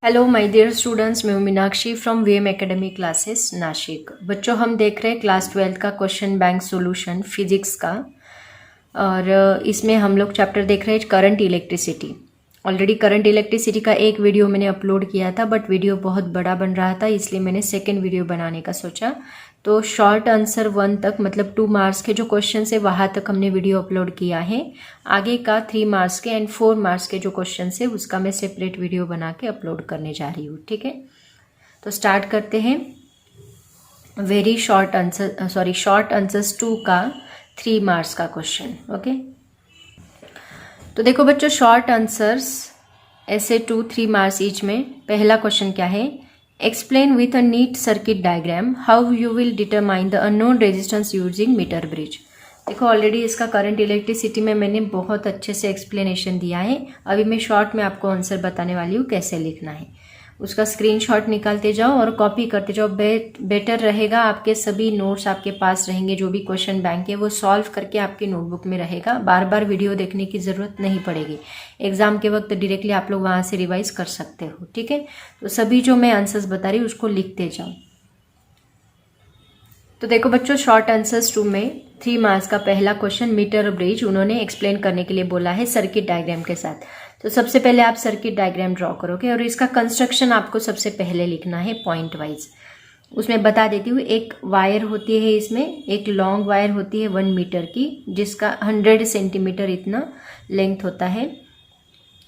Hello my dear students, मैं हूं Meenakshi from VM academy classes Nashik. बच्चों, हम देख रहे हैं क्लास 12 का क्वेश्चन बैंक सॉल्यूशन फिजिक्स का, और इसमें हम लोग चैप्टर देख रहे हैं current electricity. Already current electricity का एक वीडियो मैंने अपलोड किया था, बट वीडियो बहुत बड़ा बन रहा था, इसलिए मैंने सेकेंड वीडियो बनाने का सोचा। तो शॉर्ट आंसर 1 तक, मतलब 2 मार्क्स के जो क्वेश्चन है वहाँ तक हमने वीडियो अपलोड किया है। आगे का 3 मार्क्स के एंड 4 मार्क्स के जो क्वेश्चन है उसका मैं सेपरेट वीडियो बना के अपलोड करने जा रही हूँ। ठीक है, तो स्टार्ट करते हैं। शॉर्ट आंसर्स 2 का 3 मार्क्स का क्वेश्चन। ओके, तो देखो बच्चों, शॉर्ट आंसर्स ऐसे 2-3 मार्क्स ईच में। पहला क्वेश्चन क्या है? Explain with a neat circuit diagram how you will determine the unknown resistance using metre bridge. देखो, ऑलरेडी इसका करंट इलेक्ट्रिसिटी में मैंने बहुत अच्छे से एक्सप्लेनेशन दिया है। अभी मैं शॉर्ट में आपको आंसर बताने वाली हूँ कैसे लिखना है। उसका स्क्रीनशॉट निकालते जाओ और कॉपी करते जाओ। बेटर रहेगा, आपके सभी नोट्स आपके पास रहेंगे। जो भी क्वेश्चन बैंक है वो सॉल्व करके आपके नोटबुक में रहेगा। बार बार वीडियो देखने की ज़रूरत नहीं पड़ेगी। एग्जाम के वक्त डायरेक्टली आप लोग वहाँ से रिवाइज कर सकते हो। ठीक है, तो सभी जो मैं आंसर्स बता रही हूँ उसको लिखते जाओ। तो देखो बच्चों, शॉर्ट आंसर्स 2 में 3 मार्क्स का पहला क्वेश्चन मीटर ब्रिज उन्होंने एक्सप्लेन करने के लिए बोला है सर्किट डायग्राम के साथ। तो सबसे पहले आप सर्किट डायग्राम ड्रॉ करोगे और इसका कंस्ट्रक्शन आपको सबसे पहले लिखना है पॉइंट वाइज। उसमें बता देती हूँ, एक वायर होती है, इसमें एक लॉन्ग वायर होती है 1 मीटर की, जिसका 100 सेंटीमीटर इतना लेंथ होता है।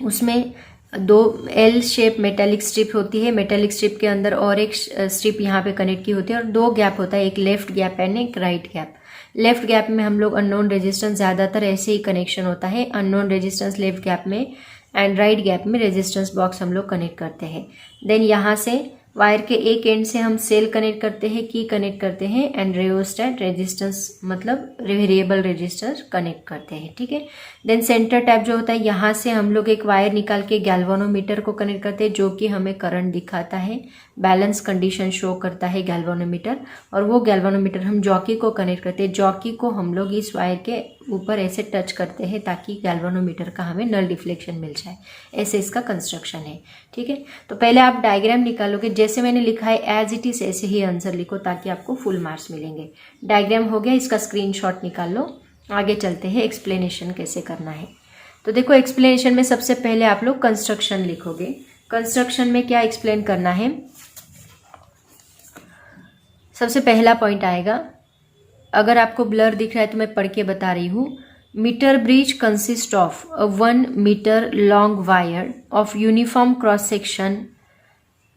उसमें 2 एल शेप मेटेलिक स्ट्रिप होती है। मेटेलिक स्ट्रिप के अंदर और एक स्ट्रिप यहाँ पे कनेक्ट की होती है, और 2 गैप होता है, एक लेफ्ट गैप एंड एक राइट गैप। लेफ्ट गैप में हम लोग अननोन रेजिस्टेंस, ज़्यादातर ऐसे ही कनेक्शन होता है, अननोन रेजिस्टेंस लेफ्ट गैप में, एंड राइट गैप में रेजिस्टेंस बॉक्स हम लोग कनेक्ट करते हैं। देन यहाँ से वायर के एक एंड से हम सेल कनेक्ट करते हैं, की कनेक्ट करते हैं, एंड रेओस्टेट रेजिस्टेंस मतलब वेरिएबल रेजिस्टर कनेक्ट करते हैं। ठीक है, देन सेंटर टैप जो होता है, यहाँ से हम लोग एक वायर निकाल के गैल्वानोमीटर को कनेक्ट करते हैं, जो कि हमें करंट दिखाता है, बैलेंस कंडीशन शो करता है गैल्वानोमीटर। और वो गैल्वानोमीटर हम जॉकी को कनेक्ट करते हैं। जॉकी को हम लोग इस वायर के ऊपर ऐसे टच करते हैं ताकि गैल्वानोमीटर का हमें नल डिफ्लेक्शन मिल जाए। ऐसे इसका कंस्ट्रक्शन है। ठीक है, तो पहले आप डायग्राम निकालोगे, जैसे मैंने लिखा है एज इट इज ऐसे ही आंसर लिखो ताकि आपको फुल मार्क्स मिलेंगे। डायग्राम हो गया, इसका स्क्रीनशॉट निकाल लो। आगे चलते हैं, एक्सप्लेनेशन कैसे करना है। तो देखो, एक्सप्लेनेशन में सबसे पहले आप लोग कंस्ट्रक्शन लिखोगे। कंस्ट्रक्शन में क्या एक्सप्लेन करना है? सबसे पहला पॉइंट आएगा, अगर आपको ब्लर दिख रहा है तो मैं पढ़ के बता रही हूँ। Metre bridge consist of 1 metre long wire of uniform cross section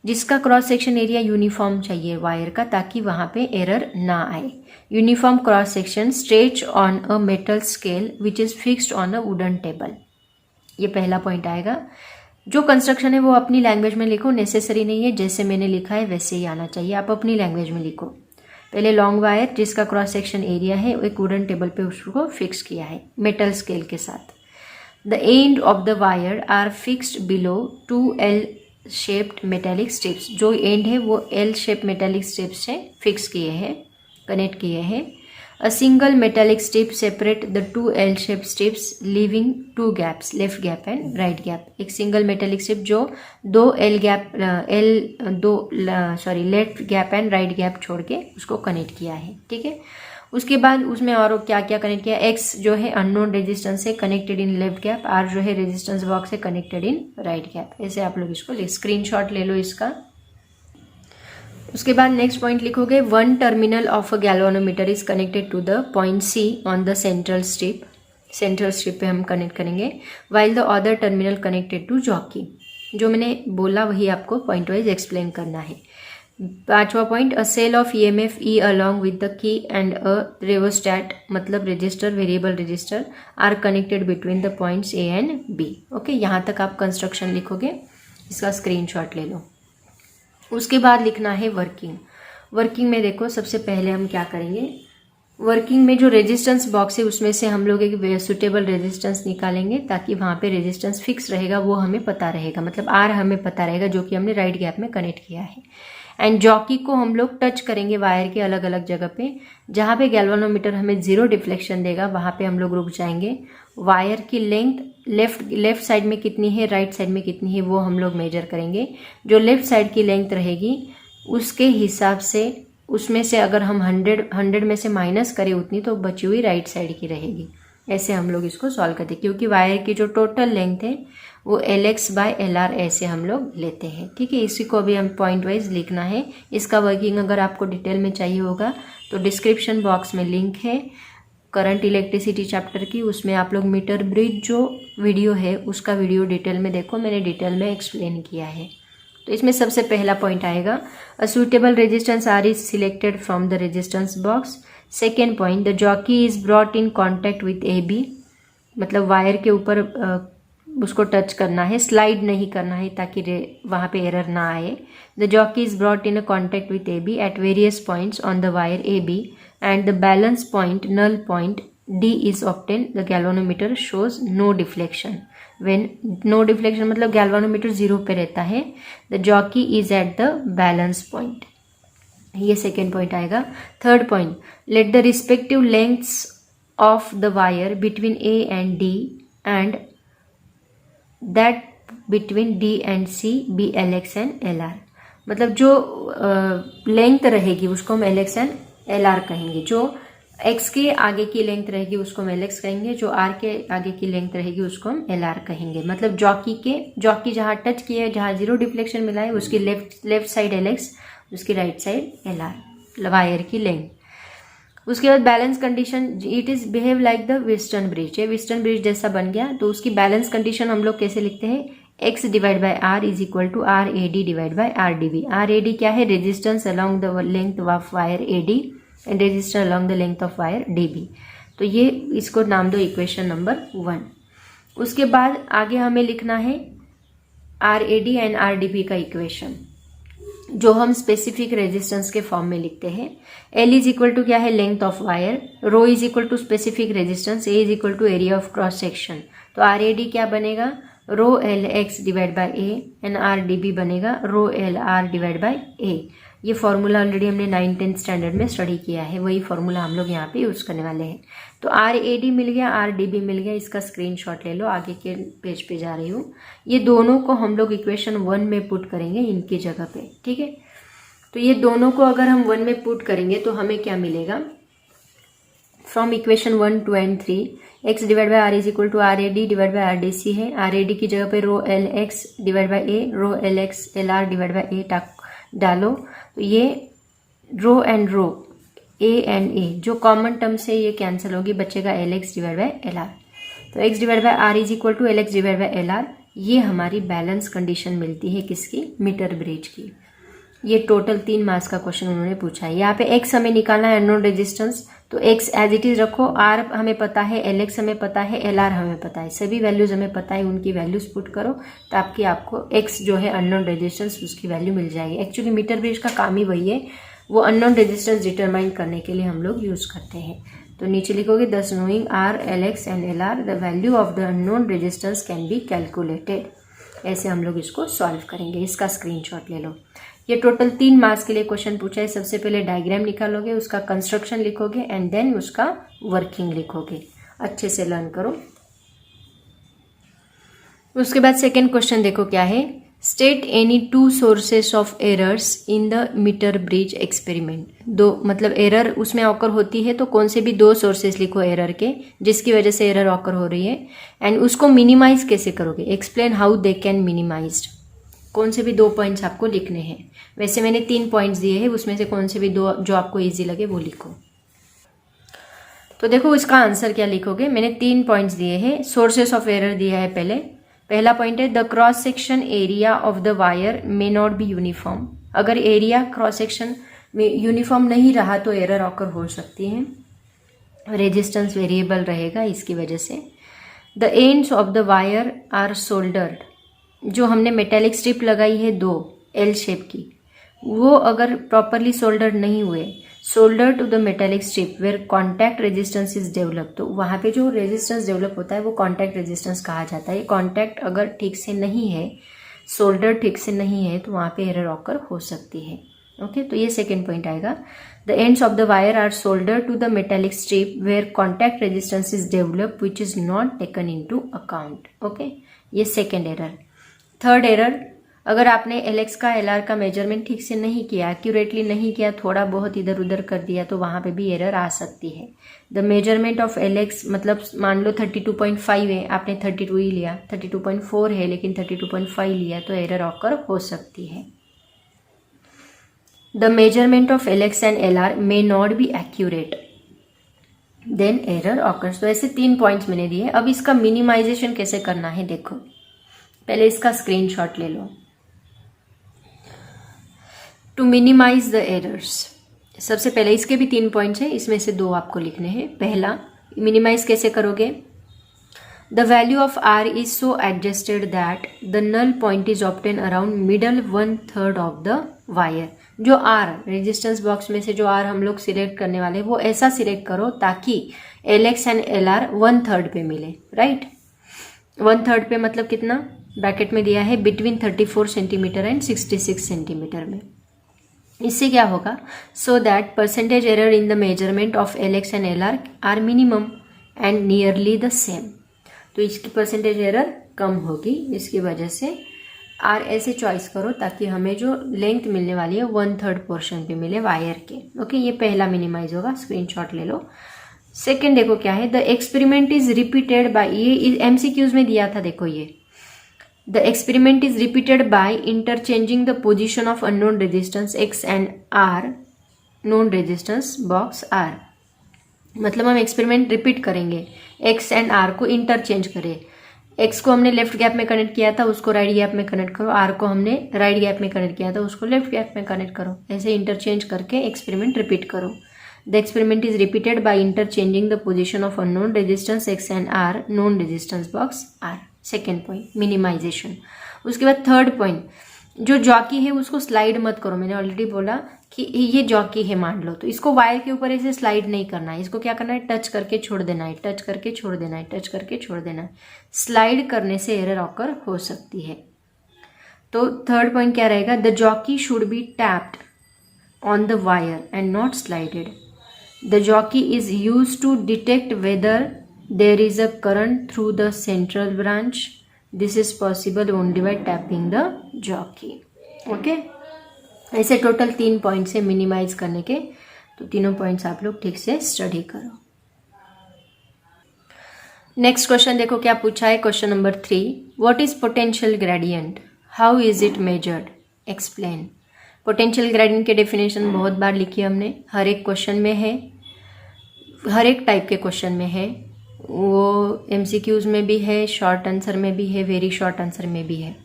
जिसका क्रॉस सेक्शन एरिया यूनिफॉर्म चाहिए वायर का, ताकि वहाँ पे एरर ना आए। Uniform cross section stretch on a metal scale which is fixed on a wooden table. ये पहला पॉइंट आएगा। जो कंस्ट्रक्शन है वो अपनी लैंग्वेज में लिखो, नेसेसरी नहीं है जैसे मैंने लिखा है वैसे ही आना चाहिए, आप अपनी लैंग्वेज में लिखो। पहले लॉन्ग वायर जिसका क्रॉस सेक्शन एरिया है एक वुडन टेबल पे उसको फिक्स किया है मेटल स्केल के साथ। The end of the wire are fixed below 2 L shaped metallic strips. जो एंड है वो L शेप मेटेलिक स्ट्रिप्स से फिक्स किए हैं, कनेक्ट किए हैं। A single metallic strip separate the 2 L-shaped strips, leaving 2 gaps, left gap and right gap. एक single metallic strip जो दो left gap and right gap छोड़ के उसको कनेक्ट किया है, ठीक है। उसके बाद उसमें और क्या क्या कनेक्ट किया, X जो है अननोन रेजिस्टेंस से connected in left gap, R जो है रेजिस्टेंस बॉक्स से कनेक्टेड इन राइट गैप। ऐसे आप लोग इसको स्क्रीनशॉट ले लो इसका। उसके बाद नेक्स्ट पॉइंट लिखोगे, one terminal of a galvanometer is connected to the point C on the central strip. Central strip पे हम कनेक्ट करेंगे, while the other terminal connected to jockey. जो मैंने बोला वही आपको पॉइंट वाइज एक्सप्लेन करना है। पांचवा point, a cell of EMF E along with the key and a rheostat मतलब register, variable register are connected between the points A and B। Okay, यहाँ तक आप कंस्ट्रक्शन लिखोगे, इसका स्क्रीनशॉट ले लो। उसके बाद लिखना है वर्किंग। वर्किंग में देखो सबसे पहले हम क्या करेंगे, वर्किंग में जो रेजिस्टेंस बॉक्स है उसमें से हम लोग एक सुटेबल रेजिस्टेंस निकालेंगे ताकि वहाँ पे रेजिस्टेंस फिक्स रहेगा, वो हमें पता रहेगा, मतलब R हमें पता रहेगा जो कि हमने राइट गैप में कनेक्ट किया है। एंड जॉकी को हम लोग टच करेंगे वायर के अलग अलग जगह पे, जहाँ पे गैल्वेनोमीटर हमें 0 डिफ्लेक्शन देगा वहाँ पे हम लोग रुक जाएंगे। वायर की लेंथ लेफ्ट साइड में कितनी है, राइट साइड में कितनी है, वो हम लोग मेजर करेंगे। जो लेफ्ट साइड की लेंथ रहेगी उसके हिसाब से उसमें से अगर हम 100 में से माइनस करें उतनी तो बची हुई राइट साइड की रहेगी। ऐसे हम लोग इसको सॉल्व करते हैं, क्योंकि वायर की जो टोटल लेंथ है वो LX/LR ऐसे हम लोग लेते हैं, ठीक है। इसी को अभी हम पॉइंट वाइज लिखना है। इसका वर्किंग अगर आपको डिटेल में चाहिए होगा तो डिस्क्रिप्शन बॉक्स में लिंक है करंट इलेक्ट्रिसिटी चैप्टर की, उसमें आप लोग मीटर ब्रिज जो वीडियो है उसका वीडियो डिटेल में देखो, मैंने डिटेल में एक्सप्लेन किया है। तो इसमें सबसे पहला पॉइंट आएगा, a suitable resistance R is selected from the resistance box. Second point, the jockey is brought in contact with AB, मतलब वायर के ऊपर उसको टच करना है, स्लाइड नहीं करना है ताकि वहाँ पे एरर ना आए। The jockey is brought in a contact with AB at various points on the wire AB and the balance point null point D is obtained. The galvanometer shows no deflection. When no deflection मतलब galvanometer 0 पे रहता है, the jockey is at the balance point. ये second point आएगा। Third point, let the respective lengths of the wire between A and D and that between D and C be LX and LR। मतलब जो length रहेगी उसको हम LX and LR कहेंगे, जो X के आगे की लेंथ रहेगी उसको हम LX कहेंगे, जो R के आगे की लेंथ रहेगी उसको हम LR कहेंगे। मतलब जॉकी जहाँ टच किया है, जहाँ 0 डिफ्लेक्शन मिला है उसकी लेफ्ट साइड LX, उसकी राइट साइड LR वायर की लेंथ। उसके बाद balance condition, it is behave like the western bridge. ये वेस्टर्न ब्रिज जैसा बन गया, तो उसकी बैलेंस कंडीशन हम लोग कैसे लिखते हैं, X/R is equal to RAD/RDB। RAD क्या है, resistance along the length of wire AD and resistance along the length of wire DB। तो ये इसको नाम दो इक्वेशन नंबर 1। उसके बाद आगे हमें लिखना है RAD एंड RDB का इक्वेशन, जो हम स्पेसिफिक रेजिस्टेंस के फॉर्म में लिखते हैं। L इज इक्वल टू क्या है, length of wire, rho is equal to specific resistance, A is equal to area of cross section. तो RAD क्या बनेगा, रो LX/A एंड RDB बनेगा रो LR/A। ये फॉर्मूला ऑलरेडी हमने 9th-10th स्टैंडर्ड में स्टडी किया है, वही फॉर्मूला हम लोग यहाँ पे यूज करने वाले हैं। तो RAD मिल गया, RDB मिल गया, इसका स्क्रीनशॉट ले लो, आगे के पेज पे जा रही हूँ। ये दोनों को हम लोग इक्वेशन 1 में पुट करेंगे इनकी जगह पे, ठीक है। तो ये दोनों को अगर हम 1 में पुट करेंगे तो हमें क्या मिलेगा, from equation 1, 2 and 3 X/R is equal to RAD/RDC है। RAD की जगह पे रो LX/A, रो LX/LR/A डालो, तो ये rho and rho A and A जो कॉमन टर्म से ये कैंसिल होगी, बचेगा LX/LR। तो X/R is equal to LX/LR, ये हमारी बैलेंस कंडीशन मिलती है किसकी, मीटर ब्रिज की। ये टोटल 3 मार्क्स का क्वेश्चन उन्होंने पूछा है। यहाँ पे एक्स हमें निकालना है, अननोन रेजिस्टेंस, तो एक्स एज इट इज रखो, आर हमें पता है, एल एक्स हमें पता है, एल आर हमें पता है, सभी वैल्यूज हमें पता है, उनकी वैल्यूज पुट करो ताकि आपको एक्स जो है अननोन रेजिस्टेंस उसकी वैल्यू मिल जाएगी। एक्चुअली मीटर ब्रिज का काम ही वही है, वो अननोन रेजिस्टेंस डिटरमाइन करने के लिए हम लोग यूज करते हैं। तो नीचे लिखोगे दस knowing R L x and L R the value of the unknown resistance can be calculated. ऐसे हम लोग इसको सॉल्व करेंगे। इसका स्क्रीनशॉट ले लो। ये टोटल 3 मार्क्स के लिए क्वेश्चन पूछा है। सबसे पहले डायग्राम निकालोगे, उसका कंस्ट्रक्शन लिखोगे एंड देन उसका वर्किंग लिखोगे। अच्छे से लर्न करो। उसके बाद सेकेंड क्वेश्चन देखो क्या है, state any 2 sources of errors in the metre bridge experiment. दो मतलब एरर उसमें ऑकर होती है, तो कौन से भी 2 सोर्सेस लिखो एरर के जिसकी वजह से एरर ऑकर हो रही है, एंड उसको मिनिमाइज कैसे करोगे, explain how they can minimised. कौन से भी 2 पॉइंट्स आपको लिखने हैं। वैसे मैंने 3 पॉइंट्स दिए हैं, उसमें से कौन से भी 2 जो आपको इजी लगे वो लिखो। तो देखो इसका आंसर क्या लिखोगे। मैंने 3 पॉइंट्स दिए हैं। सोर्सेस ऑफ एरर दिया है पहला पॉइंट है the cross section area of the wire may not be uniform. अगर एरिया क्रॉस सेक्शन में यूनिफॉर्म नहीं रहा तो एरर ऑकर हो सकती है। रेजिस्टेंस वेरिएबल रहेगा इसकी वजह से। The ends of the wire are soldered. जो हमने मेटेलिक स्ट्रिप लगाई है 2 एल शेप की, वो अगर प्रॉपरली सोल्डर्ड नहीं हुए, solder to the metallic strip where contact resistance is develop, तो वहाँ पे जो रेजिस्टेंस डेवलप होता है वो कॉन्टैक्ट रेजिस्टेंस कहा जाता है। कॉन्टैक्ट अगर ठीक से नहीं है, सोल्डर ठीक से नहीं है, तो वहाँ पे एरर ऑकर हो सकती है। ओके, तो ये सेकेंड पॉइंट आएगा। The ends of the wire are solder to the metallic strip where contact resistance is develop which is not taken into account. Okay, ये सेकेंड एरर। थर्ड एरर, अगर आपने L का L का measurement ठीक से नहीं किया, accurately नहीं किया, थोड़ा बहुत इधर उधर कर दिया, तो वहाँ पे भी एरर आ सकती है। द मेजरमेंट ऑफ एल मतलब मान लो 32.5 है, आपने 32 ही लिया, 32.4 है लेकिन 32.5 लिया, तो एरर ऑकर हो सकती है। The measurement of L and L may not be accurate, then error occurs. तो ऐसे 3 पॉइंट्स मैंने दिए। अब इसका मिनिमाइजेशन कैसे करना है देखो। पहले इसका स्क्रीनशॉट ले लो। टू मिनिमाइज द एरर्स, सबसे पहले इसके भी 3 पॉइंट्स हैं, इसमें से 2 आपको लिखने हैं। पहला, मिनिमाइज कैसे करोगे। The value of R is so adjusted that the null point is obtain around middle 1/3 of the wire. जो आर रेजिस्टेंस बॉक्स में से जो आर हम लोग सिलेक्ट करने वाले वो ऐसा सिलेक्ट करो ताकि L x and L R 1/3 पे मिले। राइट, 1/3 पे मतलब कितना, ब्रैकेट में दिया है बिटवीन 34 सेंटीमीटर एंड 66 सेंटीमीटर में। इससे क्या होगा, so that percentage error in the measurement of L x and L R minimum and nearly the same. तो इसकी परसेंटेज एरर कम होगी, इसकी वजह से आर ऐसे चॉइस करो ताकि हमें जो लेंथ मिलने वाली है 1/3 पोर्शन पे मिले वायर के। ओके, ये पहला मिनिमाइज होगा, स्क्रीनशॉट ले लो। सेकेंड देखो क्या है, the experiment is repeated bye, ये एमसीक्यूज में दिया था, देखो ये The experiment is repeated by interchanging the position of unknown resistance X and R, known resistance box R। मतलब हम एक्सपेरिमेंट रिपीट करेंगे, X एंड R को इंटरचेंज करें। X को हमने लेफ्ट गैप में कनेक्ट किया था, उसको राइट गैप में कनेक्ट करो। R को हमने राइट गैप में कनेक्ट किया था, उसको लेफ्ट गैप में कनेक्ट करो। ऐसे इंटरचेंज करके एक्सपेरिमेंट रिपीट करो। The experiment is repeated by interchanging the position of unknown resistance X and R, known resistance box R। Second point minimisation. उसके बाद थर्ड पॉइंट, जो जॉकी है उसको स्लाइड मत करो। मैंने ऑलरेडी बोला कि ये जॉकी है मान लो, तो इसको वायर के ऊपर ऐसे स्लाइड नहीं करना है, इसको क्या करना है, टच करके छोड़ देना है, टच करके छोड़ देना है, टच करके छोड़ देना है। स्लाइड करने से एरर ऑकर हो सकती है। तो थर्ड पॉइंट क्या रहेगा, the jockey should be tapped on the wire and not slided. The jockey is used to detect whether there is a current through the central branch. This is possible only by tapping the jockey. Okay, ऐसे total 3 points है minimise करने के, तो तीनों points आप लोग ठीक से स्टडी करो। नेक्स्ट क्वेश्चन देखो क्या पूछा है, question number 3, what is potential gradient, how is it measured, explain. Potential gradient के डेफिनेशन बहुत बार लिखी हमने, हर एक क्वेश्चन में है, हर एक टाइप के क्वेश्चन में है। वो MCQs में भी है, शॉर्ट आंसर में भी है, वेरी शॉर्ट आंसर में भी है।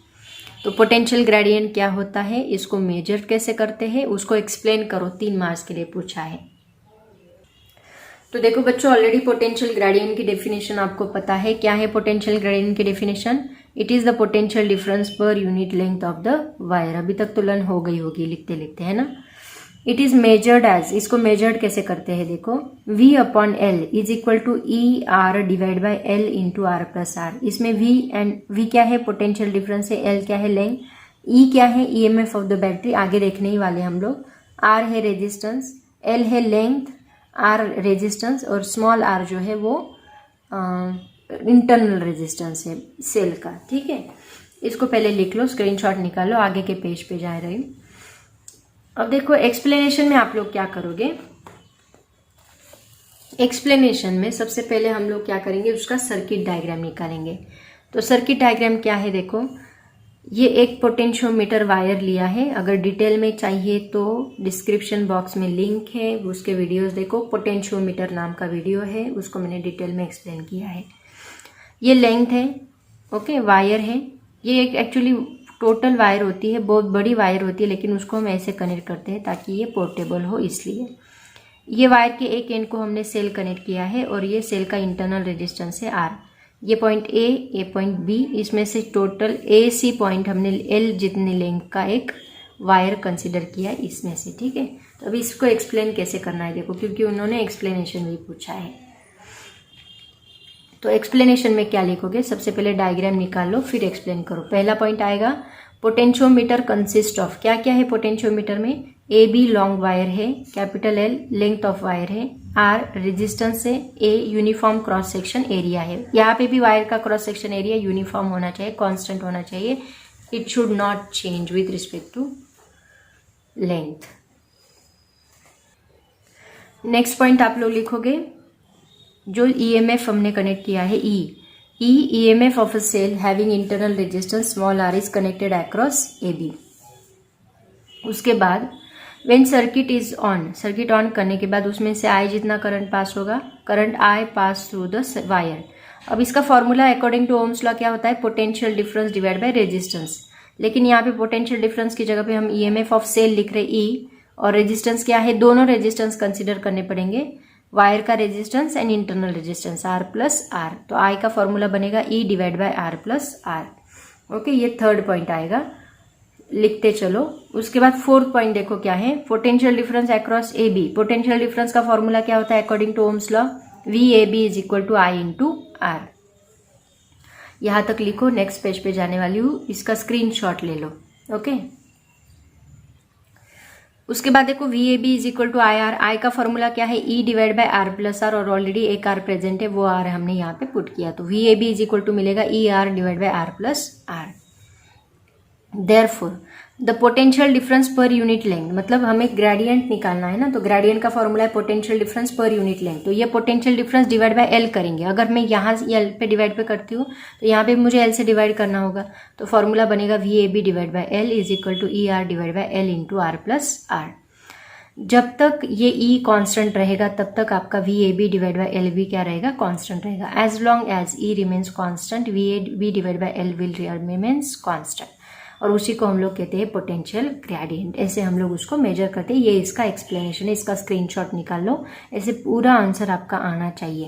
तो पोटेंशियल ग्रेडियंट क्या होता है, इसको मेजर कैसे करते हैं, उसको एक्सप्लेन करो, 3 मार्क्स के लिए पूछा है। तो देखो बच्चों, ऑलरेडी पोटेंशियल ग्रेडियंट की डेफिनेशन आपको पता है। क्या है पोटेंशियल ग्रेडियंट की definition? It is the potential difference per unit length of the wire. अभी तक तो लर्न हो गई होगी लिखते लिखते, है ना। इट इज मेजर्ड एज, इसको मेजर्ड कैसे करते हैं देखो, V upon L is equal to ER divide by L into R plus R। इसमें V क्या है, पोटेंशियल डिफरेंस है, L क्या है, लेंथ, E क्या है, EMF ऑफ द बैटरी, आगे देखने ही वाले हम लोग, R है रेजिस्टेंस, L है लेंथ, R रेजिस्टेंस, और स्मॉल r जो है वो इंटरनल रेजिस्टेंस है सेल का। ठीक है, इसको पहले लिख लो, स्क्रीनशॉट निकालो, आगे के पेज पे जा रही हूँ। अब देखो एक्सप्लेनेशन में आप लोग क्या करोगे। एक्सप्लेनेशन में सबसे पहले हम लोग क्या करेंगे, उसका सर्किट डायग्राम निकालेंगे। तो सर्किट डायग्राम क्या है देखो, ये एक पोटेंशियोमीटर वायर लिया है। अगर डिटेल में चाहिए तो डिस्क्रिप्शन बॉक्स में लिंक है, उसके वीडियोस देखो। पोटेंशियोमीटर नाम का वीडियो है, उसको मैंने डिटेल में एक्सप्लेन किया है। ये लेंथ है, ओके, वायर है। ये एक एक्चुअली टोटल वायर होती है, बहुत बड़ी वायर होती है, लेकिन उसको हम ऐसे कनेक्ट करते हैं ताकि ये पोर्टेबल हो, इसलिए। ये वायर के एक एंड को हमने सेल कनेक्ट किया है, और ये सेल का इंटरनल रेजिस्टेंस है R। ये पॉइंट ए पॉइंट बी, इसमें से टोटल AC पॉइंट हमने L जितनी लेंथ का एक वायर कंसिडर किया इसमें से। ठीक है, तो अभी इसको एक्सप्लेन कैसे करना है देखो, क्योंकि उन्होंने एक्सप्लेनेशन भी पूछा है। तो एक्सप्लेनेशन में क्या लिखोगे, सबसे पहले डायग्राम निकाल लो, फिर एक्सप्लेन करो। पहला पॉइंट आएगा, पोटेंशियोमीटर कंसिस्ट ऑफ, क्या क्या है पोटेंशियोमीटर में, AB लॉन्ग वायर है, capital L length of wire है, R रेजिस्टेंस है, A uniform cross section area है। यहाँ पे भी वायर का क्रॉस सेक्शन एरिया यूनिफॉर्म होना चाहिए, कांस्टेंट होना चाहिए, it should not change with respect to length. Next point आप लोग लिखोगे, जो EMF हमने कनेक्ट किया है EMF of a cell having internal resistance small r is connected across AB। उसके बाद when circuit is on, circuit on करने के बाद उसमें से I जितना करंट पास होगा, current I pass through the wire. अब इसका formula according to Ohm's law क्या होता है, potential difference divide by resistance. लेकिन यहाँ पे पोटेंशियल डिफरेंस की जगह पे हम EMF ऑफ सेल लिख रहे E, और रेजिस्टेंस क्या है, दोनों रेजिस्टेंस कंसिडर करने पड़ेंगे, वायर का resistance and internal resistance R plus R। तो I का फॉर्मूला बनेगा E divide by R plus R। Okay, ये थर्ड पॉइंट आएगा, लिखते चलो। उसके बाद फोर्थ पॉइंट देखो क्या है, potential difference across AB। Potential difference का फॉर्मूला क्या होता है according to Ohm's law, VAB is equal to I into R। यहां तक लिखो, नेक्स्ट पेज पे जाने वाली हूँ, इसका स्क्रीनशॉट ले लो। ओके, उसके बाद देखो VAB is equal to IR। I का फॉर्मूला क्या है, E divide by R plus R, और ऑलरेडी एक R प्रेजेंट है, वो R हमने यहाँ पे पुट किया। तो VAB इज इक्वल टू मिलेगा ER divide by R plus R। Therefore the potential difference per unit length, मतलब हमें ग्रेडियंट निकालना है ना, तो ग्रेडियंट का फॉर्मूला है potential difference per unit length. तो ये potential difference divide by L करेंगे। अगर मैं यहाँ से L पे डिवाइड पे करती हूँ तो यहाँ पे मुझे L से डिवाइड करना होगा, तो फॉर्मूला बनेगा VAB divide by L is equal to ER divide by L into R plus R। जब तक ये E कांस्टेंट रहेगा तब तक आपका VAB डिवाइड बाय L भी क्या रहेगा, कांस्टेंट रहेगा। As long as E remains constant, VAB divide by L will remains constant, और उसी को हम लोग कहते हैं पोटेंशियल ग्रेडियंट। ऐसे हम लोग उसको मेजर करते हैं। ये इसका एक्सप्लेनेशन है, इसका स्क्रीनशॉट निकाल लो, ऐसे पूरा आंसर आपका आना चाहिए,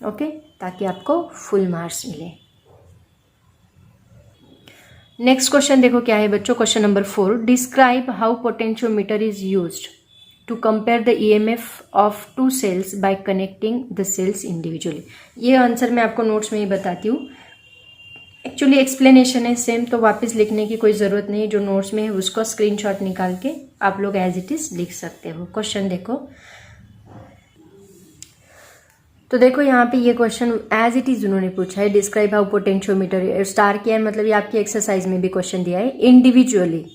ओके, ताकि आपको फुल मार्क्स मिले। नेक्स्ट क्वेश्चन देखो क्या है बच्चों, question number 4, describe how potentiometer is used to compare the EMF of 2 cells by connecting the cells individually. ये आंसर मैं आपको नोट्स में ही बताती हूँ, एक्चुअली एक्सप्लेनेशन है सेम, तो वापस लिखने की कोई ज़रूरत नहीं है। जो नोट्स में है उसको स्क्रीनशॉट निकाल के आप लोग एज इट इज़ लिख सकते हो। क्वेश्चन देखो, तो देखो यहाँ पे ये क्वेश्चन एज इट इज़ उन्होंने पूछा है, डिस्क्राइब हाउ पोटेंशियोमीटर, स्टार किया है, मतलब ये आपकी एक्सरसाइज में भी क्वेश्चन दिया है। इंडिविजुअली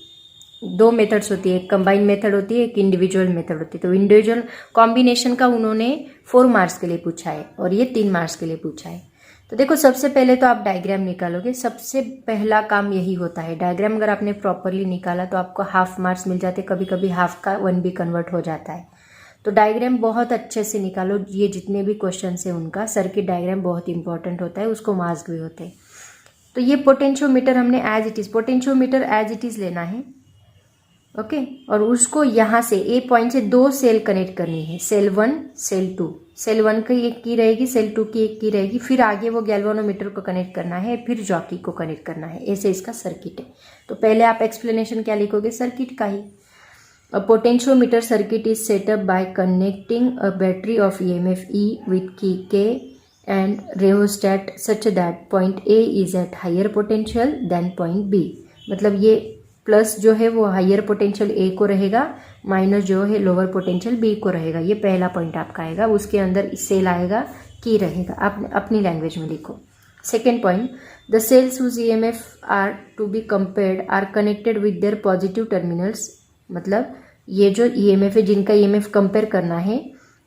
2 मेथड्स होती है, एक कंबाइंड मेथड होती है, एक इंडिविजुअल मेथड होती है। तो इंडिविजुअल कॉम्बिनेशन का उन्होंने 4 मार्क्स के लिए पूछा है, और ये 3 मार्क्स के लिए पूछा है। तो देखो सबसे पहले तो आप डायग्राम निकालोगे, सबसे पहला काम यही होता है। डायग्राम अगर आपने प्रॉपरली निकाला तो आपको हाफ मार्क्स मिल जाते, कभी कभी हाफ का 1 भी कन्वर्ट हो जाता है। तो डायग्राम बहुत अच्छे से निकालो, ये जितने भी क्वेश्चन है उनका सर्किट डायग्राम बहुत इंपॉर्टेंट होता है, उसको मार्क्स भी होते हैं। तो ये पोटेंशियोमीटर हमने as it is, potentiometer as it is लेना है, ओके। और उसको यहाँ से ए पॉइंट से 2 सेल कनेक्ट करनी है, सेल 1 सेल 2, सेल 1 की एक की रहेगी, सेल 2 की एक की रहेगी, फिर आगे वो गैल्वेनोमीटर को कनेक्ट करना है, फिर जॉकी को कनेक्ट करना है, ऐसे इसका सर्किट है। तो पहले आप एक्सप्लेनेशन क्या लिखोगे, सर्किट का ही। A potentiometer circuit is set up by connecting a battery of EMF E with key K and rheostat such that point A is at higher potential than point B। मतलब ये प्लस जो है वो higher potential ए को रहेगा, minus जो है lower potential B को रहेगा। ये पहला पॉइंट आपका आएगा, उसके अंदर सेल आएगा, की रहेगा, आप अपनी लैंग्वेज में लिखो। Second point, the cells whose EMF are to be compared are connected with their positive terminals. मतलब ये जो ईएमएफ है, जिनका ईएमएफ कंपेयर करना है,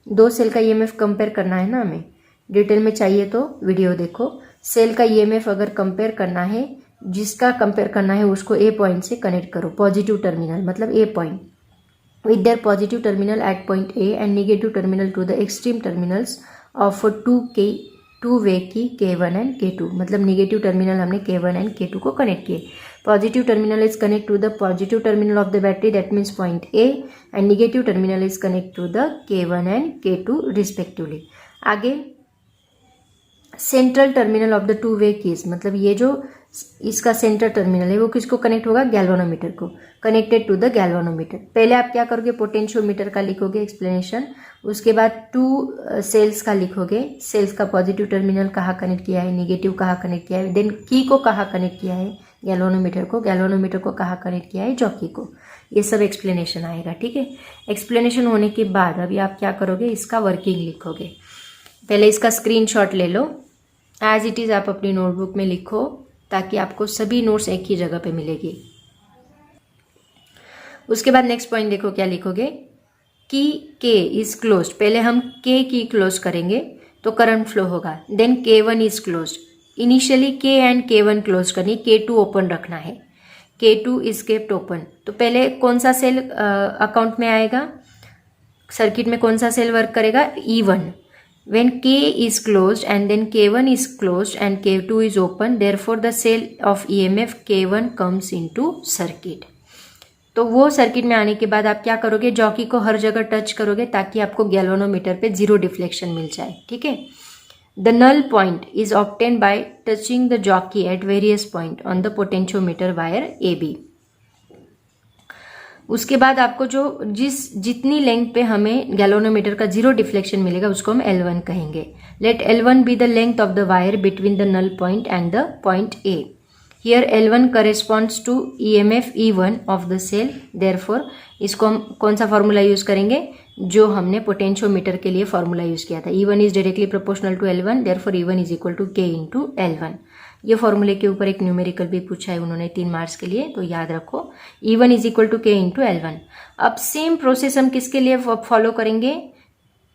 2 सेल का ईएमएफ कंपेयर करना है ना, हमें डिटेल में चाहिए तो वीडियो देखो। सेल का ईएमएफ अगर कंपेयर करना है, जिसका कंपेयर करना है उसको ए पॉइंट से कनेक्ट करो, पॉजिटिव टर्मिनल मतलब A point, with their positive terminal at point A and negative terminal to the extreme terminals of 2 way key K1 and K2। मतलब नेगेटिव टर्मिनल हमने K1 एंड K2 को connect किए। Positive terminal is connect to the positive terminal of the battery, that means point A, and negative terminal is connect to the K1 and K2 respectively. आगे central terminal of the 2 way keys, मतलब ये जो इसका centre terminal है वो किसको connect होगा, galvanometer को, कनेक्टेड टू द गैल्वेनोमीटर। पहले आप क्या करोगे, पोटेंशियोमीटर का लिखोगे एक्सप्लेनेशन, उसके बाद 2 सेल्स का लिखोगे, सेल्स का पॉजिटिव टर्मिनल कहाँ कनेक्ट किया है, नेगेटिव कहाँ कनेक्ट किया है, देन की को कहाँ कनेक्ट किया है, गैल्वेनोमीटर को, गैल्वेनोमीटर को कहाँ कनेक्ट किया है, जॉकी को। ये सब एक्सप्लेनेशन आएगा, ठीक है। एक्सप्लेनेशन होने के बाद अभी आप क्या करोगे, इसका वर्किंग लिखोगे। पहले इसका स्क्रीनशॉट ले लो, एज इट इज़ आप अपनी नोटबुक में लिखो, ताकि आपको सभी नोट्स एक ही जगह पे मिलेगी। उसके बाद नेक्स्ट पॉइंट देखो क्या लिखोगे, की के इज क्लोज। पहले हम के की क्लोज करेंगे तो करंट फ्लो होगा, then K1 is close. Initially K and K1 close करनी, K2 ओपन रखना है, K2 इज केप्ट ओपन। तो पहले कौन सा सेल अकाउंट में आएगा, सर्किट में कौन सा सेल वर्क करेगा, E1। When K is closed and then K1 is closed and K2 is open, therefore the cell of EMF K1 comes into circuit। तो वो सर्किट में आने के बाद आप क्या करोगे, जॉकी को हर जगह टच करोगे ताकि आपको गैल्वेनोमीटर पे 0 डिफ्लेक्शन मिल जाए, ठीक है। The null point is obtain by touching the jockey at various point on the potentiometer wire AB। उसके बाद आपको जो जितनी लेंथ पे हमें गैल्वेनोमीटर का 0 डिफ्लेक्शन मिलेगा उसको हम L1 कहेंगे। Let L1 be the length of the wire between the null point and the point A। Here L1 corresponds to EMF E1 of the cell, therefore इसको हम कौन सा फॉर्मूला यूज करेंगे, जो हमने पोटेंशियोमीटर के लिए फॉर्मूला यूज किया था, E1 is directly proportional to L1, therefore E1 is equal to K into L1। ये फॉर्मूले के ऊपर एक न्यूमेरिकल भी पूछा है उन्होंने 3 मार्क्स के लिए, तो याद रखो E1 is equal to K into L1। अब सेम प्रोसेस हम किसके लिए फॉलो करेंगे,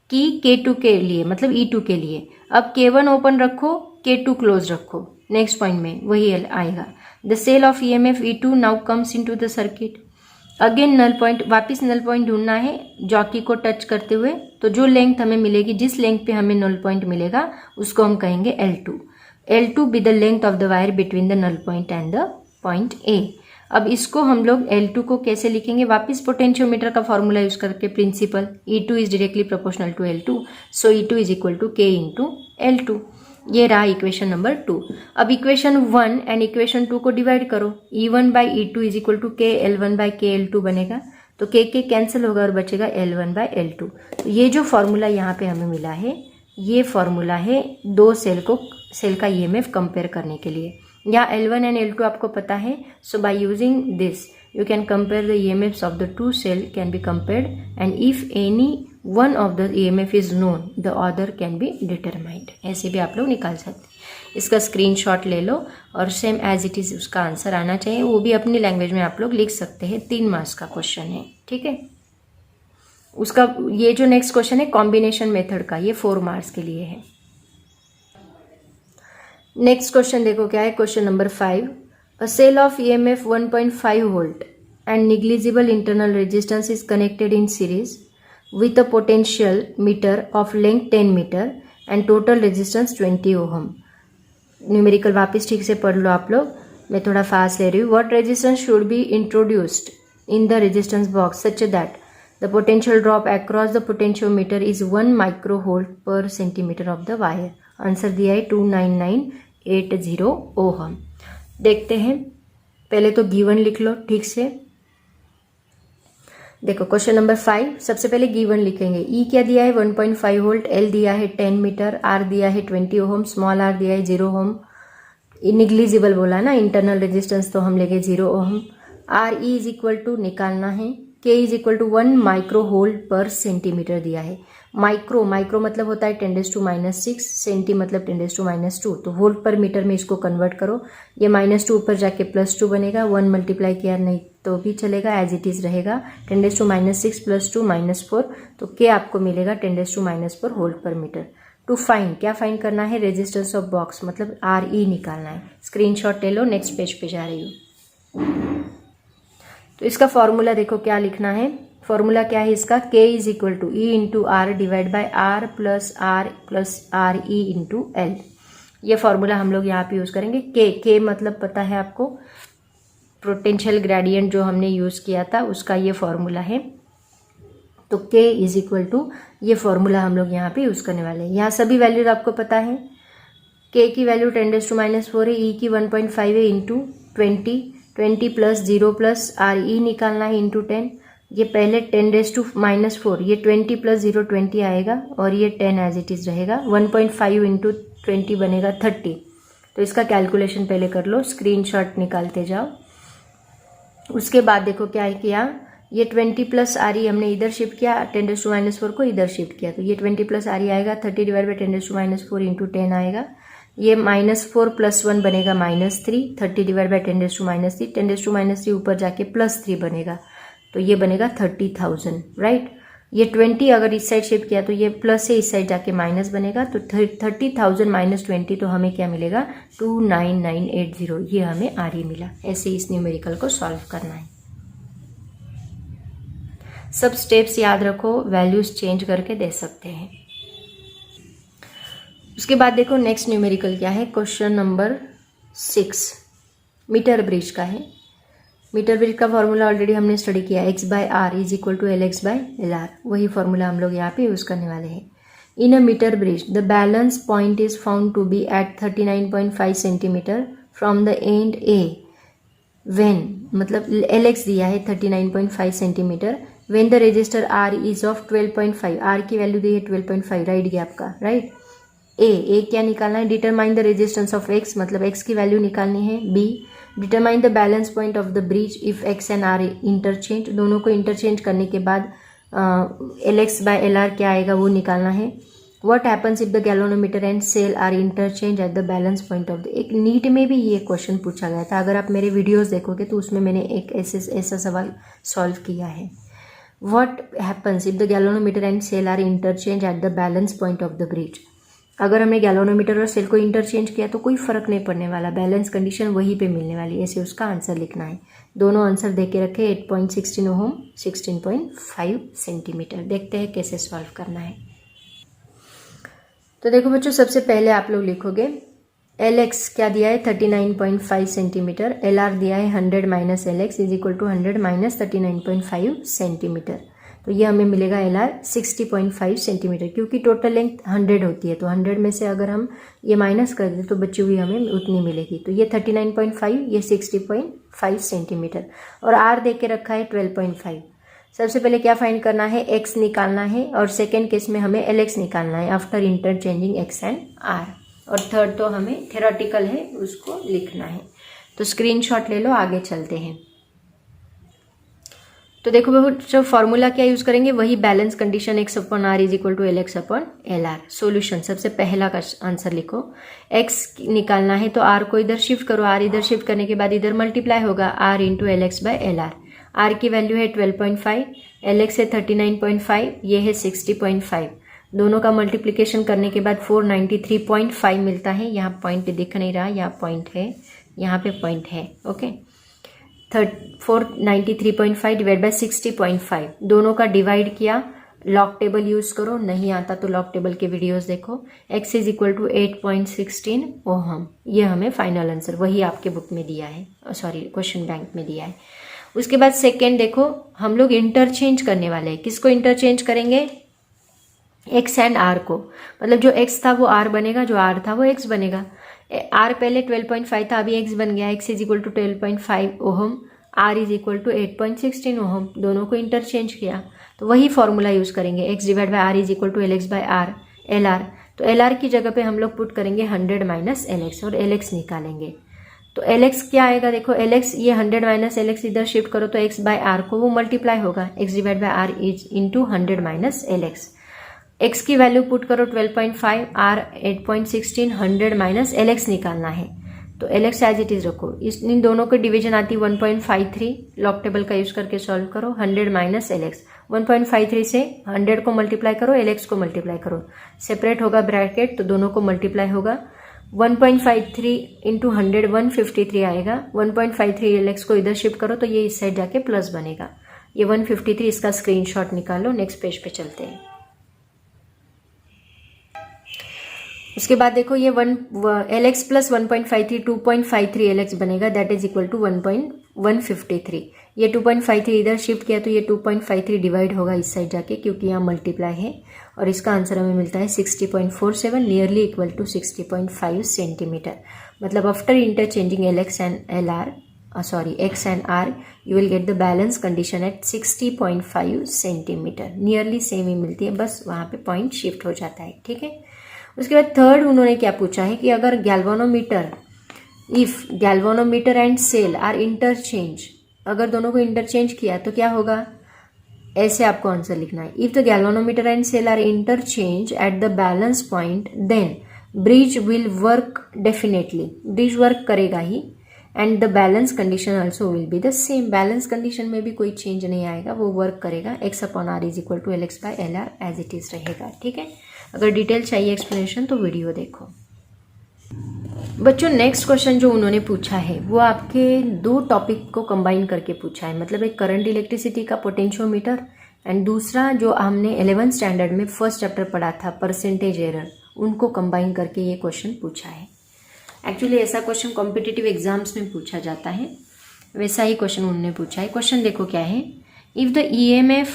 कि K2 के लिए, मतलब E2 के लिए। अब K1 ओपन रखो, K2 क्लोज रखो, नेक्स्ट पॉइंट में वही आएगा। The cell of EMF E2 now comes into the circuit. Again null point, वापिस नल पॉइंट ढूंढना है जॉकी को टच करते हुए, तो जो लेंथ हमें मिलेगी, जिस लेंथ पे हमें नल पॉइंट मिलेगा उसको हम कहेंगे L2। L2 be the length of the wire between the null point and the point A। अब इसको हम लोग L2 को कैसे लिखेंगे, वापस पोटेंशियोमीटर का फॉर्मूला यूज करके, principle E2 is directly proportional to L2, so E2 is equal to K into L2। ये रहा इक्वेशन नंबर 2। अब इक्वेशन 1 एंड इक्वेशन 2 को डिवाइड करो, E1 by E2 is equal to K L1 by K L2 बनेगा, तो K cancel होगा और बचेगा L1 बाई L2। तो ये जो फॉर्मूला यहाँ पे हमें मिला है, ये फॉर्मूला है 2 सेल का EMF कंपेयर करने के लिए। यहाँ L1 एंड L2 आपको पता है, so by using this you can compare the EMFs of the 2 cell can be compared, and if any one of the EMF is known the other can be determined. ऐसे भी आप लोग निकाल सकते हैं। इसका स्क्रीनशॉट ले लो और सेम एज इट इज उसका आंसर आना चाहिए, वो भी अपनी लैंग्वेज में आप लोग लिख सकते हैं। 3 मार्क्स का क्वेश्चन है, ठीक है। उसका ये जो नेक्स्ट क्वेश्चन है कॉम्बिनेशन मेथड का, ये 4 मार्क्स के लिए है। नेक्स्ट क्वेश्चन देखो क्या है, question number 5। A cell of EMF 1.5 volt and negligible internal resistance is connected in series with a potential meter of length 10 meter and total resistance 20 ohm. Numerical वापस ठीक से पढ़ लो आप लोग, मैं थोड़ा फास्ट ले रही हूँ. What resistance should be introduced in the resistance box such that the potential drop across the potentiometer is 1 microvolt per centimeter of the wire. Answer दिया है 29980 ओहम. देखते हैं, पहले तो गिवन लिख लो ठीक से. देखो क्वेश्चन नंबर 5, सबसे पहले गिवन लिखेंगे. ई क्या दिया है 1.5 वोल्ट, एल दिया है 10 मीटर, आर दिया है 20 ओहम, स्मॉल आर दिया है 0 ओहम. निग्लिजिबल बोला ना, इंटरनल रेजिस्टेंस तो हम लेंगे 0 ohm. R E is equal to निकालना है, K is equal to 1 micro volt per centimetre दिया है. माइक्रो मतलब होता है 10⁻⁶, सेंटी मतलब 10⁻². तो वोल्ट पर मीटर में इसको कन्वर्ट करो. ये -2 ऊपर जाके +2 बनेगा. 1 मल्टीप्लाई किया नहीं तो भी चलेगा, एज इट इज रहेगा. 10⁻⁶ + 2 -4, तो के आपको मिलेगा 10⁻⁴ वोल्ट पर मीटर. टू फाइंड, क्या फाइंड करना है, रेजिस्टेंस ऑफ बॉक्स मतलब आर ई निकालना है. स्क्रीनशॉट ले लो, नेक्स्ट पेज पे जा रही हूँ. तो इसका फॉर्मूला देखो क्या लिखना है. फॉर्मूला क्या है इसका, K is equal to E into R divide by R plus R E into L. ये फॉर्मूला हम लोग यहाँ पे यूज़ करेंगे. के मतलब पता है आपको, पोटेंशियल ग्रेडियंट जो हमने यूज़ किया था उसका ये फॉर्मूला है. तो K इज इक्वल टू ये फॉर्मूला हम लोग यहाँ पे यूज़ करने वाले हैं. यहाँ सभी वैल्यूज आपको पता है. K की वैल्यू 10⁻⁴ है, ई की 1.5 है इंटू 20 प्लस 0 प्लस आर ई निकालना है इंटू 10. ये पहले 10⁻⁴, ये 20 प्लस 0 20 आएगा और ये 10 एज इट इज़ रहेगा. 1.5 इंटू 20 बनेगा 30. तो इसका कैलकुलेशन पहले कर लो, स्क्रीनशॉट निकालते जाओ. उसके बाद देखो क्या किया, ये 20 प्लस आर ई हमने इधर शिफ्ट किया, 10⁻⁴ को इधर शिफ्ट किया. तो ये 20 प्लस आर ई आएगा, 30 डिवाइड बाई 10⁻⁴ इंटू 10 आएगा. ये -4 + 1 बनेगा -3, 30 डिवाइड बाई 10⁻⁻3, 10⁻³ ऊपर जाके +3 बनेगा. तो ये बनेगा 30,000, राइट. ये 20 अगर इस साइड शिफ्ट किया तो ये प्लस है, इस साइड जाके माइनस बनेगा. तो 30,000 - 20 तो हमें क्या मिलेगा, 29980. ये हमें आर ई मिला. ऐसे इस न्यूमेरिकल को सॉल्व करना है. सब स्टेप्स याद रखो, वैल्यूज चेंज करके दे सकते हैं. उसके बाद देखो नेक्स्ट न्यूमेरिकल क्या है. क्वेश्चन नंबर 6 मीटर ब्रिज का है. मीटर ब्रिज का फॉर्मूला ऑलरेडी हमने स्टडी किया, x/r is equal to LX/LR. वही फॉर्मूला हम लोग यहाँ पे यूज़ करने वाले हैं. In a metre bridge the balance point is found to be at 39.5 centimetre from the end A when, मतलब LX दिया है 39.5 centimetre. When the register R is of 12.5, R की वैल्यू दी है 12.5, राइट गैप का, राइट. ए क्या निकालना है, determine the resistance of x, मतलब x की वैल्यू निकालनी है. B, determine the balance point of the bridge if x and r interchange, दोनों को इंटरचेंज करने के बाद LX/LR क्या आएगा वो निकालना है. What happens if the galvanometer and cell are interchange at the balance point of the. एक नीट में भी ये क्वेश्चन पूछा गया था, अगर आप मेरे वीडियोज देखोगे तो उसमें मैंने एक ऐसा सवाल सॉल्व किया है. What happens if the galvanometer and cell are interchange at the balance point of the bridge. अगर हमने गैल्वेनोमीटर और सेल को इंटरचेंज किया तो कोई फर्क नहीं पड़ने वाला, बैलेंस कंडीशन वहीं पे मिलने वाली. ऐसे उसका आंसर लिखना है. दोनों आंसर दे के रखे, 8.16 ओहम, 16.5 सेंटीमीटर. देखते हैं कैसे सॉल्व करना है. तो देखो बच्चों, सबसे पहले आप लोग लिखोगे LX क्या दिया है 39.5 सेंटीमीटर, LR दिया है 100 - LX is equal to 100 - 39.5 centimetre. तो ये हमें मिलेगा LR 60.5 सेंटीमीटर, क्योंकि टोटल लेंथ 100 होती है. तो 100 में से अगर हम ये माइनस कर दें तो बची हुई हमें उतनी मिलेगी. तो ये 39.5, ये 60.5 सेंटीमीटर. और R दे के रखा है 12.5. सबसे पहले क्या फाइंड करना है, x निकालना है. और सेकेंड केस में हमें LX निकालना है after interchanging x and R. और थर्ड तो हमें थ्योरेटिकल है, उसको लिखना है. तो स्क्रीनशॉट ले लो, आगे चलते हैं. तो देखो जो फॉर्मूला क्या यूज करेंगे, वही balance condition x/r is equal to LX/LR. Solution, सबसे पहला का आंसर लिखो. x निकालना है तो r को इधर शिफ्ट करो, r इधर शिफ्ट करने के बाद इधर मल्टीप्लाई होगा, r इंटू LX/LR. r की वैल्यू है 12.5, LX है 39.5, ये है 60.5. दोनों का मल्टीप्लिकेशन करने के बाद 493.5 मिलता है. यहाँ पॉइंट दिख नहीं रहा, यहाँ पॉइंट है, यहाँ पे पॉइंट है. ओके, 493.5 डिवाइड बाई 60.5, दोनों का डिवाइड किया, लॉग टेबल यूज़ करो, नहीं आता तो लॉग टेबल के वीडियोस देखो। x is equal to 8.16 ohm, ये हमें फाइनल आंसर वही आपके बुक में दिया है, सॉरी क्वेश्चन बैंक में दिया है। उसके बाद सेकेंड देखो, हम लोग इंटरचेंज करने वाले हैं। किसको इंटरचेंज करेंगे? x एंड r को, मतलब जो x था वो r बनेगा, जो r था वो x बनेगा। r पहले 12.5 था, अभी x बन गया। x is equal to 12.5 ohm, r is equal to 8.16 ohm, दोनों को इंटरचेंज किया तो वही फॉर्मूला यूज़ करेंगे। x divide by r is equal to LX by r, LR। तो LR की जगह पे हम लोग पुट करेंगे 100 माइनस LX और LX निकालेंगे। तो LX क्या आएगा? देखो LX, ये 100 माइनस LX इधर शिफ्ट करो तो x बाई r को वो मल्टीप्लाई होगा, x divide by r is into 100 minus LX। x की वैल्यू पुट करो 12.5, r 8.16, 100 माइनस LX निकालना है। तो LX एज इट इज रखो, इन दोनों की डिवीजन आती है 1.53, लॉग टेबल का यूज करके सॉल्व करो। 100 माइनस LX, 1.53 से 100 को मल्टीप्लाई करो, LX को मल्टीप्लाई करो, सेपरेट होगा ब्रैकेट तो दोनों को मल्टीप्लाई होगा। 1.53 इंटू 100 153 आएगा। 1.53 LX को इधर शिफ्ट करो तो ये इस साइड जाके प्लस बनेगा। ये 153, इसका स्क्रीनशॉट निकालो। नेक्स्ट पेज पे चलते हैं। उसके बाद देखो ये LX प्लस 1.53 2.53 LX बनेगा, दैट इज इक्वल टू 1.153। ये 2.53 इधर शिफ्ट किया तो ये 2.53 डिवाइड होगा इस साइड जाके, क्योंकि यहाँ मल्टीप्लाई है। और इसका आंसर हमें मिलता है 60.47, नियरली इक्वल टू 60.5 सेंटीमीटर। मतलब after interchanging LX and LR, X and R, you will get the balance condition at 60.5 centimetre. Nearly same ही मिलती है, बस वहाँ पे पॉइंट शिफ्ट हो जाता है, ठीक है। उसके बाद थर्ड उन्होंने क्या पूछा है कि अगर galvanometer, if galvanometer and cell are interchange, अगर दोनों को इंटरचेंज किया तो क्या होगा? ऐसे आपको आंसर लिखना है। If the galvanometer and cell are interchange at the balance point then bridge will work definitely, bridge work करेगा ही, and the balance condition also will be the same. Balance condition में भी कोई चेंज नहीं आएगा, वो वर्क करेगा। x upon r is equal to LX by LR as it is रहेगा, ठीक है। अगर डिटेल चाहिए एक्सप्लेनेशन तो वीडियो देखो। बच्चों नेक्स्ट क्वेश्चन जो उन्होंने पूछा है वो आपके दो टॉपिक को कंबाइन करके पूछा है, मतलब एक करंट इलेक्ट्रिसिटी का पोटेंशियोमीटर एंड दूसरा जो हमने 11th स्टैंडर्ड में फर्स्ट चैप्टर पढ़ा था परसेंटेज एरर, उनको कंबाइन करके ये क्वेश्चन पूछा है। एक्चुअली ऐसा क्वेश्चन कॉम्पिटिटिव एग्जाम्स में पूछा जाता है, वैसा ही क्वेश्चन उन्होंने पूछा है। क्वेश्चन देखो क्या है। If the EMF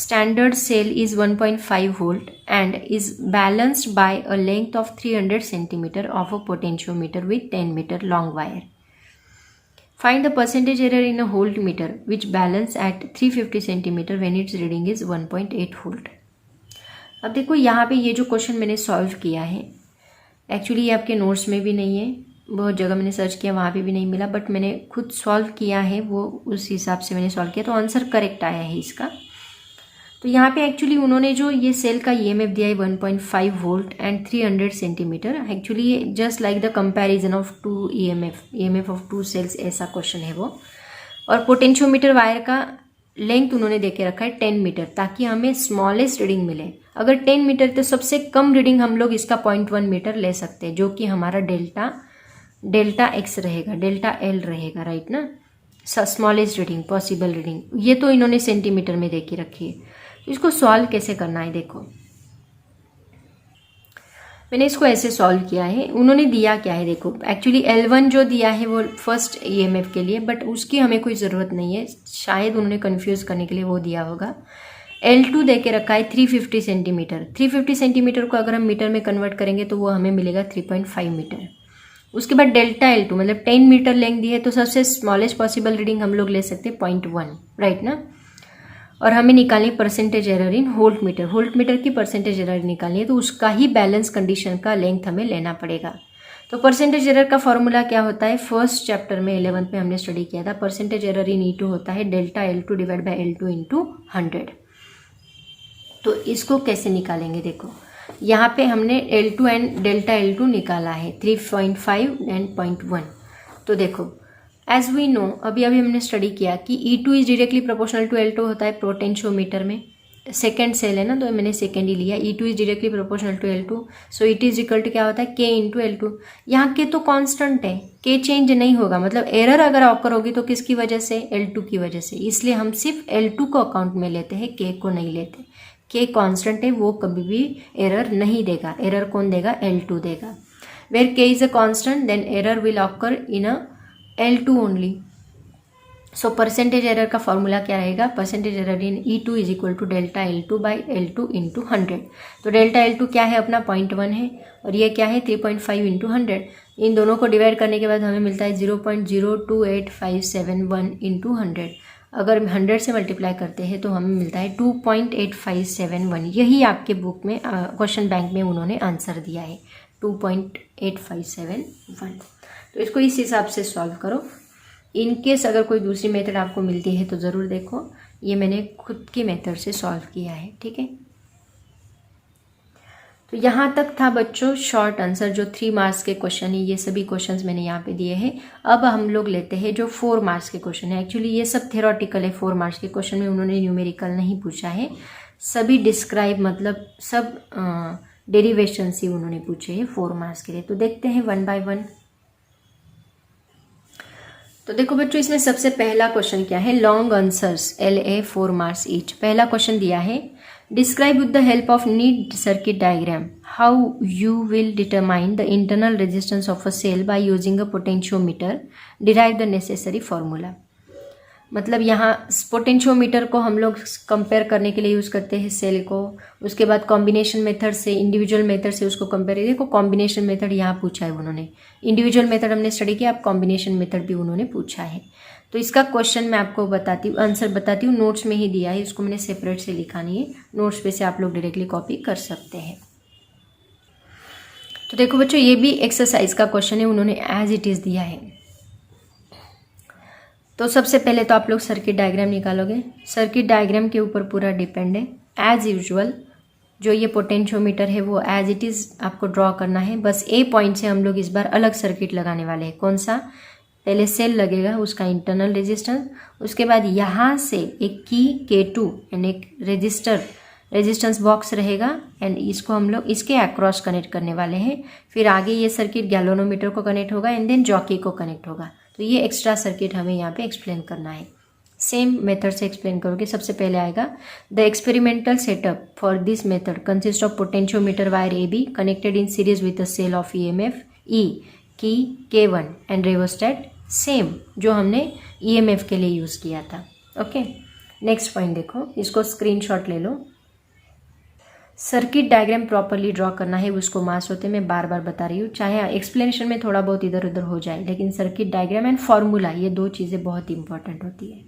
standard cell is 1.5 volt and is balanced by a length of 300 centimeter of a potentiometer with 10 meter long wire, find the percentage error in a voltmeter which balance at 350 centimeter when its reading is 1.8 volt। अब देखो यहाँ पे ये जो question मैंने solve किया है, actually ये आपके नोट्स में भी नहीं है, बहुत जगह मैंने सर्च किया वहाँ पे भी नहीं मिला, बट मैंने खुद सॉल्व किया है, वो उस हिसाब से मैंने सॉल्व किया तो आंसर करेक्ट आया है इसका। तो यहाँ पे एक्चुअली उन्होंने जो ये सेल का EMF दिया है 1.5 वोल्ट एंड 300 सेंटीमीटर, एक्चुअली ये just like the comparison of two EMF of two cells, ऐसा क्वेश्चन है वो। और पोटेंशियोमीटर वायर का लेंथ उन्होंने देके रखा है 10 मीटर, ताकि हमें स्मॉलेस्ट रीडिंग मिले। अगर 10 मीटर तो सबसे कम रीडिंग हम लोग इसका 0.1 मीटर ले सकते हैं, जो कि हमारा डेल्टा एक्स रहेगा, डेल्टा एल रहेगा, राइट ना। स्मॉलेस्ट रीडिंग, पॉसिबल रीडिंग, ये तो इन्होंने सेंटीमीटर में दे के रखी है। इसको सॉल्व कैसे करना है देखो, मैंने इसको ऐसे सॉल्व किया है। उन्होंने दिया क्या है देखो, एक्चुअली L1 जो दिया है वो फर्स्ट EMF के लिए, बट उसकी हमें कोई ज़रूरत नहीं है, शायद उन्होंने कन्फ्यूज़ करने के लिए वो दिया होगा। L2 दे के रखा है 350 सेंटीमीटर। 350 सेंटीमीटर को अगर हम मीटर में कन्वर्ट करेंगे तो वो हमें मिलेगा 3.5 मीटर। उसके बाद डेल्टा L2 मतलब 10 मीटर लेंथ दी है, तो सबसे स्मॉलेस्ट पॉसिबल रीडिंग हम लोग ले सकते हैं 0.1, राइट ना। और हमें निकालनी परसेंटेज एरर इन वोल्ट मीटर की परसेंटेज एरर निकालनी है, तो उसका ही बैलेंस कंडीशन का लेंथ हमें लेना पड़ेगा। तो परसेंटेज एरर का फॉर्मूला क्या होता है, फर्स्ट चैप्टर में 11th में हमने स्टडी किया था। परसेंटेज एरर इन E2 होता है delta L2 divide by L2 into 100। तो इसको कैसे निकालेंगे देखो, यहाँ पे हमने L2 एंड डेल्टा L2 निकाला है 3.5 एंड 0.1। तो देखो एज वी नो, अभी हमने स्टडी किया कि E2 is directly proportional to L2 होता है पोटेंशियोमीटर में। सेकेंड सेल है ना, तो मैंने सेकेंड ही लिया। E2 is directly proportional to L2, so it is equal to क्या होता है K इंटू L2। यहाँ K तो कांस्टेंट है, K चेंज नहीं होगा, मतलब एरर अगर ऑकर होगी तो किसकी वजह से, L2 की वजह से। इसलिए हम सिर्फ L2 को अकाउंट में लेते हैं, K को नहीं लेते। K कांस्टेंट है, वो कभी भी एरर नहीं देगा. एरर कौन देगा? L2 देगा. Where K is a constant, then error will occur in a L2 only. So percentage error का फॉर्मूला क्या रहेगा? Percentage error in E2 is equal to delta L2 by L2 into 100. तो delta L2 क्या है अपना? 0.1 है, और ये क्या है? 3.5 इंटू 100. इन दोनों को डिवाइड करने के बाद हमें मिलता है 0.028571 इंटू 100. अगर 100 से मल्टीप्लाई करते हैं तो हमें मिलता है 2.8571. यही आपके बुक में क्वेश्चन बैंक में उन्होंने आंसर दिया है, 2.8571. तो इसको इस हिसाब से सॉल्व करो. इन केस अगर कोई दूसरी मेथड आपको मिलती है तो ज़रूर देखो. ये मैंने खुद की मेथड से सॉल्व किया है. ठीक है, तो यहाँ तक था बच्चों शॉर्ट आंसर. जो 3 मार्क्स के क्वेश्चन है, ये सभी क्वेश्चंस मैंने यहाँ पे दिए हैं. अब हम लोग लेते हैं जो 4 मार्क्स के क्वेश्चन है. एक्चुअली ये सब थ्योरेटिकल है. 4 मार्क्स के क्वेश्चन में उन्होंने न्यूमेरिकल नहीं पूछा है, सभी डिस्क्राइब मतलब सब डेरिवेशंस ही उन्होंने पूछे हैं 4 मार्क्स के लिए. तो देखते हैं 1 बाय 1. तो देखो बच्चों, इसमें सबसे पहला क्वेश्चन क्या है? Long answers LA 4 marks each. पहला क्वेश्चन दिया है, describe with the help of need circuit diagram how you will determine the internal resistance of a cell by using a potentiometer, derive the necessary formula. मतलब यहाँ potentiometer को हम लोग compare करने के लिए यूज़ करते हैं सेल को. उसके बाद कॉम्बिनेशन मेथड से, इंडिविजुअल मेथड से उसको कंपेयर. देखो कॉम्बिनेशन मेथड यहाँ पूछा है उन्होंने. इंडिविजुअल मेथड हमने स्टडी किया, अब कॉम्बिनेशन मेथड भी उन्होंने पूछा है. तो इसका क्वेश्चन मैं आपको बताती हूँ, आंसर बताती हूँ. नोट्स में ही दिया है, इसको मैंने सेपरेट से लिखा नहीं है. नोट्स पे से आप लोग डायरेक्टली कॉपी कर सकते हैं. तो देखो बच्चों, ये भी एक्सरसाइज का क्वेश्चन है, उन्होंने एज इट इज़ दिया है. तो सबसे पहले तो आप लोग सर्किट डायग्राम निकालोगे. सर्किट डायग्राम के ऊपर पूरा डिपेंड है. एज यूजुअल जो ये पोटेंशियोमीटर है वो एज इट इज़ आपको ड्रॉ करना है. बस ए पॉइंट से हम लोग इस बार अलग सर्किट लगाने वाले हैं. कौन सा? पहले सेल लगेगा, उसका इंटरनल रेजिस्टेंस. उसके बाद यहाँ से एक की K2 एंड एक रेजिस्टेंस बॉक्स रहेगा, एंड इसको हम लोग इसके अक्रॉस कनेक्ट करने वाले हैं. फिर आगे ये सर्किट गैल्वेनोमीटर को कनेक्ट होगा, एंड देन जॉकी को कनेक्ट होगा. तो ये एक्स्ट्रा सर्किट हमें यहाँ पे एक्सप्लेन करना है. सेम मेथड से एक्सप्लेन करोगे. सबसे पहले आएगा, the experimental setup for this method consist of potentiometer wire AB connected in series with a cell of EMF E, की K1 एंड रेवोस्टेट सेम जो हमने EMF के लिए यूज़ किया था. ओके, नेक्स्ट पॉइंट देखो, इसको स्क्रीनशॉट ले लो. सर्किट डायग्राम प्रॉपरली ड्रॉ करना है, उसको मास होते मैं बार बार बता रही हूँ. चाहे एक्सप्लेनेशन में थोड़ा बहुत इधर उधर हो जाए, लेकिन सर्किट डायग्राम एंड फॉर्मूला ये 2 चीज़ें बहुत इंपॉर्टेंट होती है.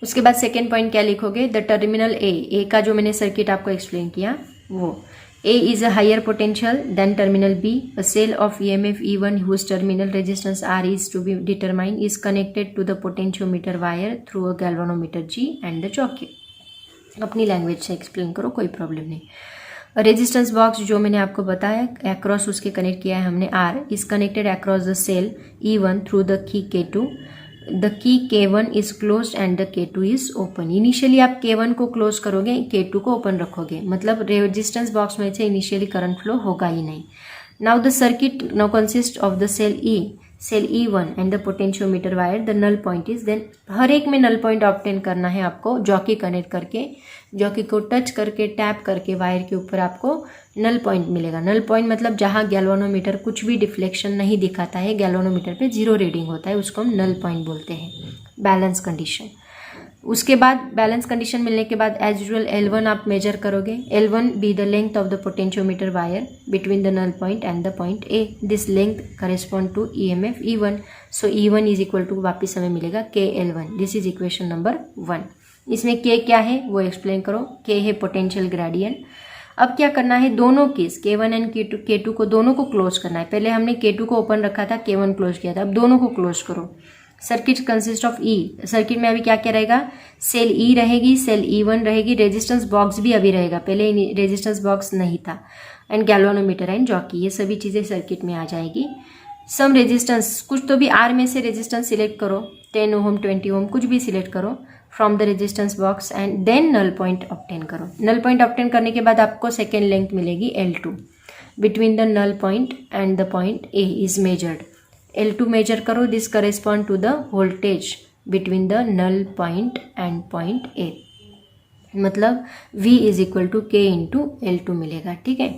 उसके बाद सेकेंड पॉइंट क्या लिखोगे? द टर्मिनल ए का जो मैंने सर्किट आपको एक्सप्लेन किया वो A is a higher potential than terminal B. A cell of EMF E1 whose terminal resistance R is to be determined is connected to the potentiometer wire through a galvanometer G and the jockey. अपनी language से explain करो, कोई problem नहीं. Resistance box जो मैंने आपको बताया, across उसके कनेक्ट किया है हमने R is connected across the cell E1 through the key K2. The key K1 is closed and the K2 is open. Initially आप K1 को क्लोज करोगे, K2 को ओपन रखोगे, मतलब रेजिस्टेंस बॉक्स में से इनिशियली करंट फ्लो होगा ही नहीं. Now the circuit now consist of the cell E1 and the potentiometer wire. The null point is, then हर एक में नल पॉइंट ऑब्टेन करना है आपको. जॉकी कनेक्ट करके, जॉकी को टच करके, टैप करके वायर के ऊपर आपको नल पॉइंट मिलेगा. नल पॉइंट मतलब जहाँ गैल्वेनोमीटर कुछ भी डिफ्लेक्शन नहीं दिखाता है, गैल्वेनोमीटर पे 0 रीडिंग होता है, उसको हम नल पॉइंट बोलते हैं. Balance condition. उसके बाद बैलेंस कंडीशन मिलने के बाद एज यूजुअल L1 आप मेजर करोगे. L1 be the length of the potentiometer wire between the null point and the point A. This length correspond to EMF E1. So E1 is equal to, वापिस हमें मिलेगा KL1. This is equation number 1. इसमें K क्या है वो explain करो. K है potential gradient. अब क्या करना है, दोनों केस K1 एंड K2 को दोनों को क्लोज करना है. पहले हमने K2 को ओपन रखा था, K1 क्लोज किया था, अब दोनों को क्लोज करो. Circuit consist of E. Circuit में अभी क्या क्या रहेगा? सेल E रहेगी, सेल E1 रहेगी, रेजिस्टेंस बॉक्स भी अभी रहेगा, पहले रेजिस्टेंस बॉक्स नहीं था, एंड गैल्वेनोमीटर एंड जॉकी. ये सभी चीज़ें सर्किट में आ जाएगी. सम रेजिस्टेंस, कुछ तो भी R में से रेजिस्टेंस सिलेक्ट करो, 10 ओम 20 ओम कुछ भी सिलेक्ट करो from the resistance box, and then null point obtain करो. नल पॉइंट ऑब्टेन करने के बाद आपको सेकेंड लेंथ मिलेगी L2. Between the null point and the point A is measured. L2 measure करो. This correspond to the voltage between the null point and point A. मतलब V is equal to K into L2 मिलेगा। ठीक है,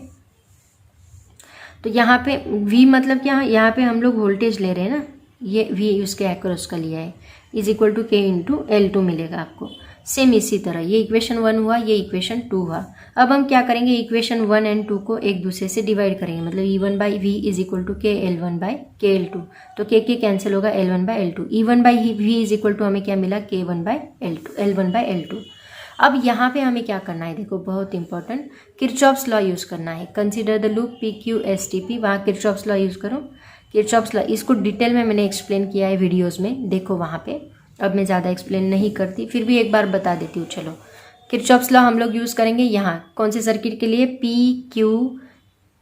तो यहाँ पे V मतलब क्या, यहाँ पे हम लोग वोल्टेज ले रहे हैं ना, ये V उसके अक्रॉस का लिया है, is equal to K into L2 मिलेगा आपको। सेम इसी तरह ये इक्वेशन 1 हुआ, ये इक्वेशन 2 हुआ। अब हम क्या करेंगे, इक्वेशन 1 एंड 2 को एक दूसरे से डिवाइड करेंगे, मतलब E1 by V is equal to K L1 by K L2, तो K कैंसिल होगा, L1 by L2। E1 by V is equal to हमें क्या मिला, K1 by L2, L1 by L2। अब यहाँ पे हमें क्या करना है, देखो बहुत इंपॉर्टेंट, किरचॉफ्स लॉ यूज़ करना है। कंसीडर द लूप PQSTP, वहाँ किरचॉफ्स लॉ यूज़ करो। किरचॉफ्स लॉ इसको डिटेल में मैंने एक्सप्लेन किया है वीडियोज़ में, देखो वहाँ पे। अब मैं ज़्यादा एक्सप्लेन नहीं करती, फिर भी एक बार बता देती हूँ। चलो, किरचॉफ्स लॉ हम लोग यूज़ करेंगे यहाँ कौन से सर्किट के लिए,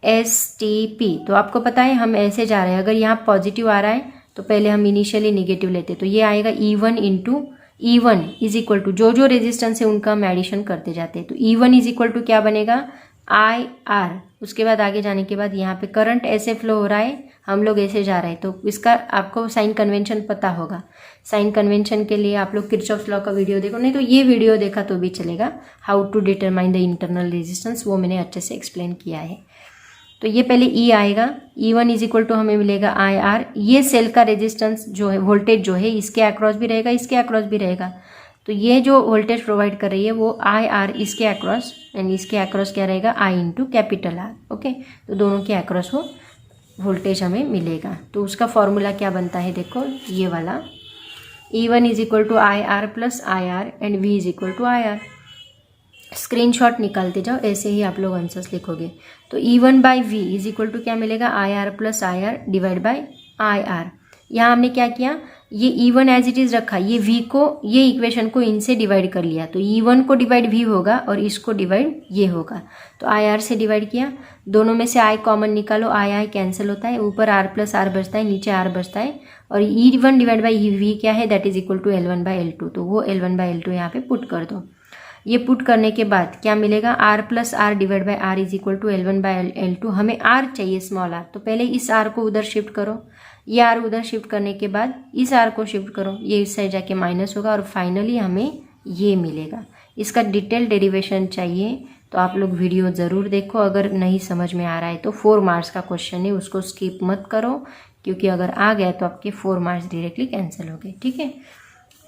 PQSTP। तो आपको पता है हम ऐसे जा रहे हैं, अगर यहाँ पॉजिटिव आ रहा है तो पहले हम इनिशियली निगेटिव लेते, तो ये आएगा E1 into E1 is equal to जो रेजिस्टेंस है उनका हम एडिशन करते जाते हैं, तो E1 इज इक्वल टू क्या बनेगा, IR। उसके बाद आगे जाने के बाद यहाँ पे करंट ऐसे फ्लो हो रहा है, हम लोग ऐसे जा रहे हैं, तो इसका आपको साइन कन्वेंशन पता होगा। साइन कन्वेंशन के लिए आप लोग किरचॉफ्स लॉ का वीडियो देखो, नहीं तो ये वीडियो देखा तो भी चलेगा, how to determine the internal resistance, वो मैंने अच्छे से एक्सप्लेन किया है। तो ये पहले E आएगा, E1 इज इक्वल टू हमें मिलेगा IR। ये सेल का रेजिस्टेंस जो है, वोल्टेज जो है इसके अक्रॉस भी रहेगा, इसके अक्रॉस भी रहेगा, तो ये जो वोल्टेज प्रोवाइड कर रही है वो IR इसके अक्रॉस, एंड इसके अक्रॉस क्या रहेगा, I into capital R। Okay, तो दोनों के अक्रॉस वो वोल्टेज हमें मिलेगा। तो उसका फॉर्मूला क्या बनता है, देखो ये वाला, E1 is equal to IR plus IR and V is equal to IR। Screenshot निकालते जाओ, ऐसे ही आप लोग आंसर्स लिखोगे। तो E1 by V is equal to क्या मिलेगा, IR plus IR divide by IR। यहाँ हमने क्या किया, ये E1 एज इट इज़ रखा, ये V को, ये इक्वेशन को इनसे डिवाइड कर लिया, तो E1 को डिवाइड V होगा और इसको डिवाइड ये होगा, तो IR से डिवाइड किया। दोनों में से I कॉमन निकालो, I कैंसिल होता है, ऊपर R प्लस R बचता है, नीचे R बचता है, और E1 डिवाइड बाई V क्या है, that is equal to L1 by L2, तो वो L1 बाई L2 यहाँ पे पुट कर दो। ये पुट करने के बाद क्या मिलेगा, R plus R divide by R is equal to L1 by L2। हमें R चाहिए, स्मॉल r, तो पहले इस R को उधर शिफ्ट करो, ये R उधर शिफ्ट करने के बाद इस R को शिफ्ट करो, ये इस साइड जाके माइनस होगा, और फाइनली हमें ये मिलेगा। इसका डिटेल डेरिवेशन चाहिए तो आप लोग वीडियो ज़रूर देखो, अगर नहीं समझ में आ रहा है तो 4 मार्क्स का क्वेश्चन है, उसको स्किप मत करो, क्योंकि अगर आ गया तो आपके 4 मार्क्स डायरेक्टली कैंसिल हो गए। ठीक है,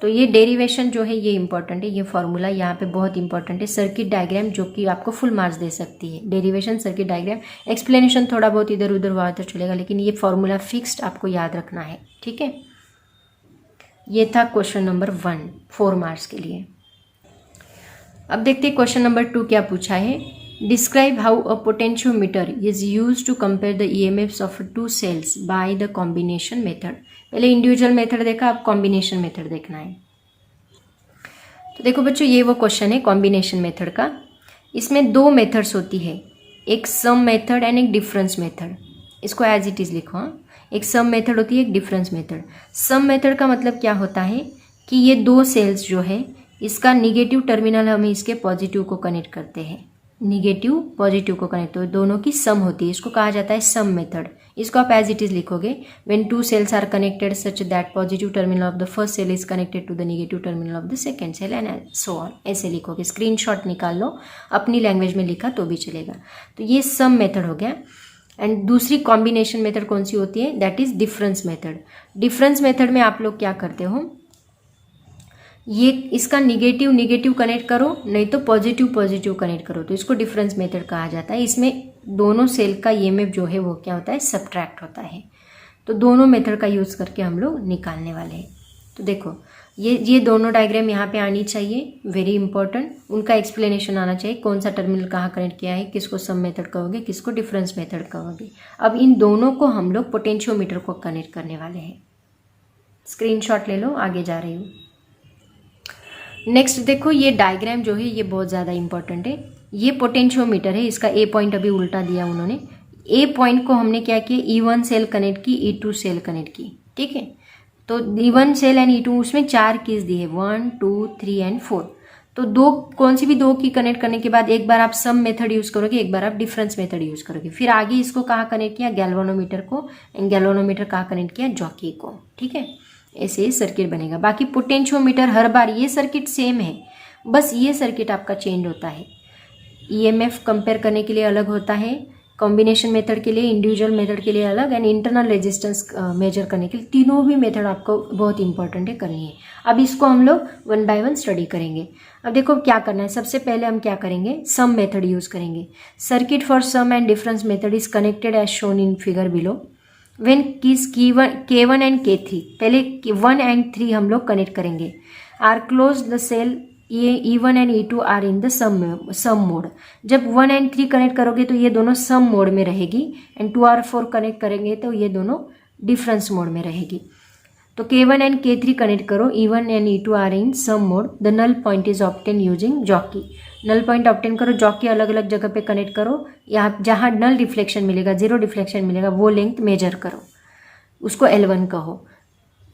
तो ये डेरिवेशन जो है ये इंपॉर्टेंट है, ये फॉर्मूला यहाँ पे बहुत इंपॉर्टेंट है। सर्किट डायग्राम जो कि आपको फुल मार्क्स दे सकती है, डेरिवेशन, सर्किट डायग्राम, एक्सप्लेनेशन थोड़ा बहुत इधर उधर हुआ तो चलेगा, लेकिन ये फॉर्मूला फिक्स्ड आपको याद रखना है। ठीक है, ये था क्वेश्चन नंबर 1 4 मार्क्स के लिए। अब देखते हैं क्वेश्चन नंबर 2 क्या पूछा है। Describe how a potentiometer is use to compare the EMFs of 2 cells by the combination method. पहले इंडिविजुअल मेथड देखा, अब कॉम्बिनेशन मेथड देखना है। तो देखो बच्चों, ये वो क्वेश्चन है कॉम्बिनेशन मेथड का। इसमें 2 मेथड्स होती है, एक सम मेथड एंड एक डिफरेंस मेथड। इसको एज इट इज़ लिखो, एक सम मेथड होती है, एक डिफरेंस मेथड। सम मेथड का मतलब क्या होता है कि ये 2 सेल्स जो है, इसका निगेटिव टर्मिनल हम इसके पॉजिटिव को कनेक्ट करते हैं, निगेटिव पॉजिटिव को कनेक्ट, तो दोनों की सम होती है, इसको कहा जाता है सम मेथड। इसको आप एज इट इज लिखोगे, when 2 cells are connected such that positive terminal of the first cell is connected to the negative terminal of the second cell and so on, ऐसे लिखोगे। स्क्रीनशॉट निकाल लो, अपनी लैंग्वेज में लिखा तो भी चलेगा। तो ये सम मेथड हो गया। एंड दूसरी कॉम्बिनेशन मेथड कौन सी होती है, that is difference method. Difference method में आप लोग क्या करते हो, ये इसका निगेटिव निगेटिव कनेक्ट करो, नहीं तो पॉजिटिव पॉजिटिव कनेक्ट करो, तो इसको डिफरेंस मेथड कहा जाता है। इसमें दोनों सेल का EMF जो है वो क्या होता है, सब्ट्रैक्ट होता है। तो दोनों मेथड का यूज़ करके हम लोग निकालने वाले हैं। तो देखो, ये दोनों डायग्राम यहाँ पे आनी चाहिए, वेरी इंपॉर्टेंट। उनका एक्सप्लेनेशन आना चाहिए, कौन सा टर्मिनल कहाँ कनेक्ट किया है, किसको सम मेथड कहोगे, किसको डिफरेंस मेथड कहोगे। अब इन दोनों को हम लोग पोटेंशियोमीटर को कनेक्ट करने वाले हैं। स्क्रीनशॉट ले लो, आगे जा रही हूँ। नेक्स्ट देखो, ये डायग्राम जो है ये बहुत ज़्यादा इंपॉर्टेंट है। ये पोटेंशियोमीटर है, इसका ए पॉइंट अभी उल्टा दिया उन्होंने। ए पॉइंट को हमने क्या किया, E1 सेल कनेक्ट की, E2 सेल कनेक्ट की। ठीक है, तो E1 सेल एंड E2, उसमें 4 कीज दी है, 1 2 3 एंड 4। तो दो, कौन सी भी 2 की कनेक्ट करने के बाद एक बार आप सम मेथड यूज करोगे, एक बार आप डिफरेंस मेथड यूज करोगे। फिर आगे इसको कहाँ कनेक्ट किया, गैल्वेनोमीटर को, एंड गैल्वेनोमीटर कहाँ कनेक्ट किया, जॉकी को। ठीक है, ऐसे ही सर्किट बनेगा। बाकी पोटेंशियोमीटर हर बार, ये सर्किट सेम है, बस ये सर्किट आपका चेंज होता है। ईएमएफ कंपेयर करने के लिए अलग होता है, कॉम्बिनेशन मेथड के लिए, इंडिविजुअल मेथड के लिए अलग, एंड इंटरनल रेजिस्टेंस मेजर करने के लिए, तीनों भी मेथड आपको बहुत इंपॉर्टेंट है करनी है। अब इसको हम लोग 1 बाय 1 स्टडी करेंगे। अब देखो क्या करना है, सबसे पहले हम क्या करेंगे, सम मेथड यूज करेंगे। Circuit for sum and difference method is connected as shown in figure below when keys K1 and K3, पहले 1 एंड 3 हम लोग कनेक्ट करेंगे, are close the cell E1 and E2 are in the sum mode. जब 1 and 3 connect करोगे तो ये दोनों सम mode में रहेगी, एंड 2 और 4 कनेक्ट करेंगे तो ये दोनों डिफरेंस मोड में रहेगी। तो K1 एंड K3 कनेक्ट करो, E1 and E2 are in sum mode, the null point is obtain using jockey. Null point obtain करो, जॉकी अलग अलग जगह पे कनेक्ट करो, यहाँ जहाँ नल डिफ्लेक्शन मिलेगा, जीरो डिफ्लेक्शन मिलेगा, वो लेंथ मेजर करो, उसको L1 कहो।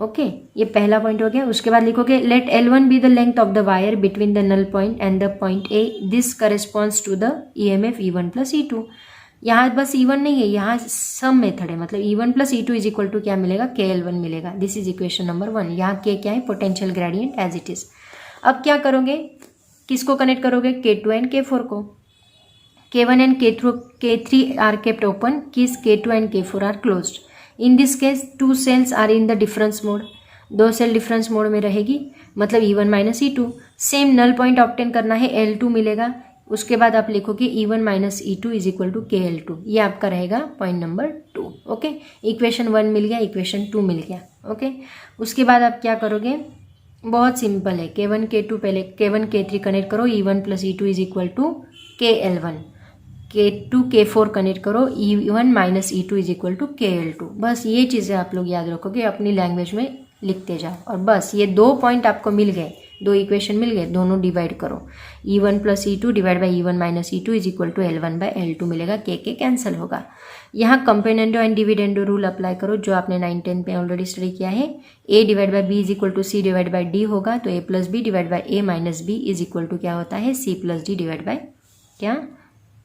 ओके, ये पहला पॉइंट हो गया। उसके बाद लिखोगे let L1 be the length of the wire between the null point and the point A, this corresponds to the EMF E1 plus E2। यहाँ बस E1 नहीं है, यहाँ सम मेथड है, मतलब E1 plus E2 is equal to क्या मिलेगा, KL1 मिलेगा। This is equation number 1। यहाँ K क्या है, potential gradient as it is. अब क्या करोगे, किसको कनेक्ट करोगे, K2 एंड K4 को। K1 and K3 are kept open, keys K2 and K4 are closed. In this case 2 cells are in the difference mode, 2 cell difference mode में रहेगी, मतलब E1 minus E2। Same null point obtain करना है, L2 मिलेगा। उसके बाद आप लिखोगे E1 minus E2 is equal to KL2। ये आपका रहेगा पॉइंट नंबर 2। ओके, इक्वेशन 1 मिल गया, इक्वेशन 2 मिल गया। ओके, उसके बाद आप क्या करोगे, बहुत सिंपल है, K1 K2 पहले K1 K3 कनेक्ट करो, E1 plus E2 is equal to KL1। K2 K4 connect करो, E1 minus E2 is equal to KL2। बस ये चीज़ें आप लोग याद रखोगे, अपनी लैंग्वेज में लिखते जाओ। और बस ये 2 पॉइंट आपको मिल गए, 2 इक्वेशन मिल गए, दोनों डिवाइड करो। E1 plus E2 divide by E1 minus E2 is equal to L1 by L2 मिलेगा, K कैंसिल होगा। यहाँ componendo and dividendo rule apply करो, जो आपने 9-10 पे ऑलरेडी स्टडी किया है। A divide by B is equal to C divide by D होगा, तो A plus B divide by A minus B is equal to क्या होता है, C plus D divide by क्या।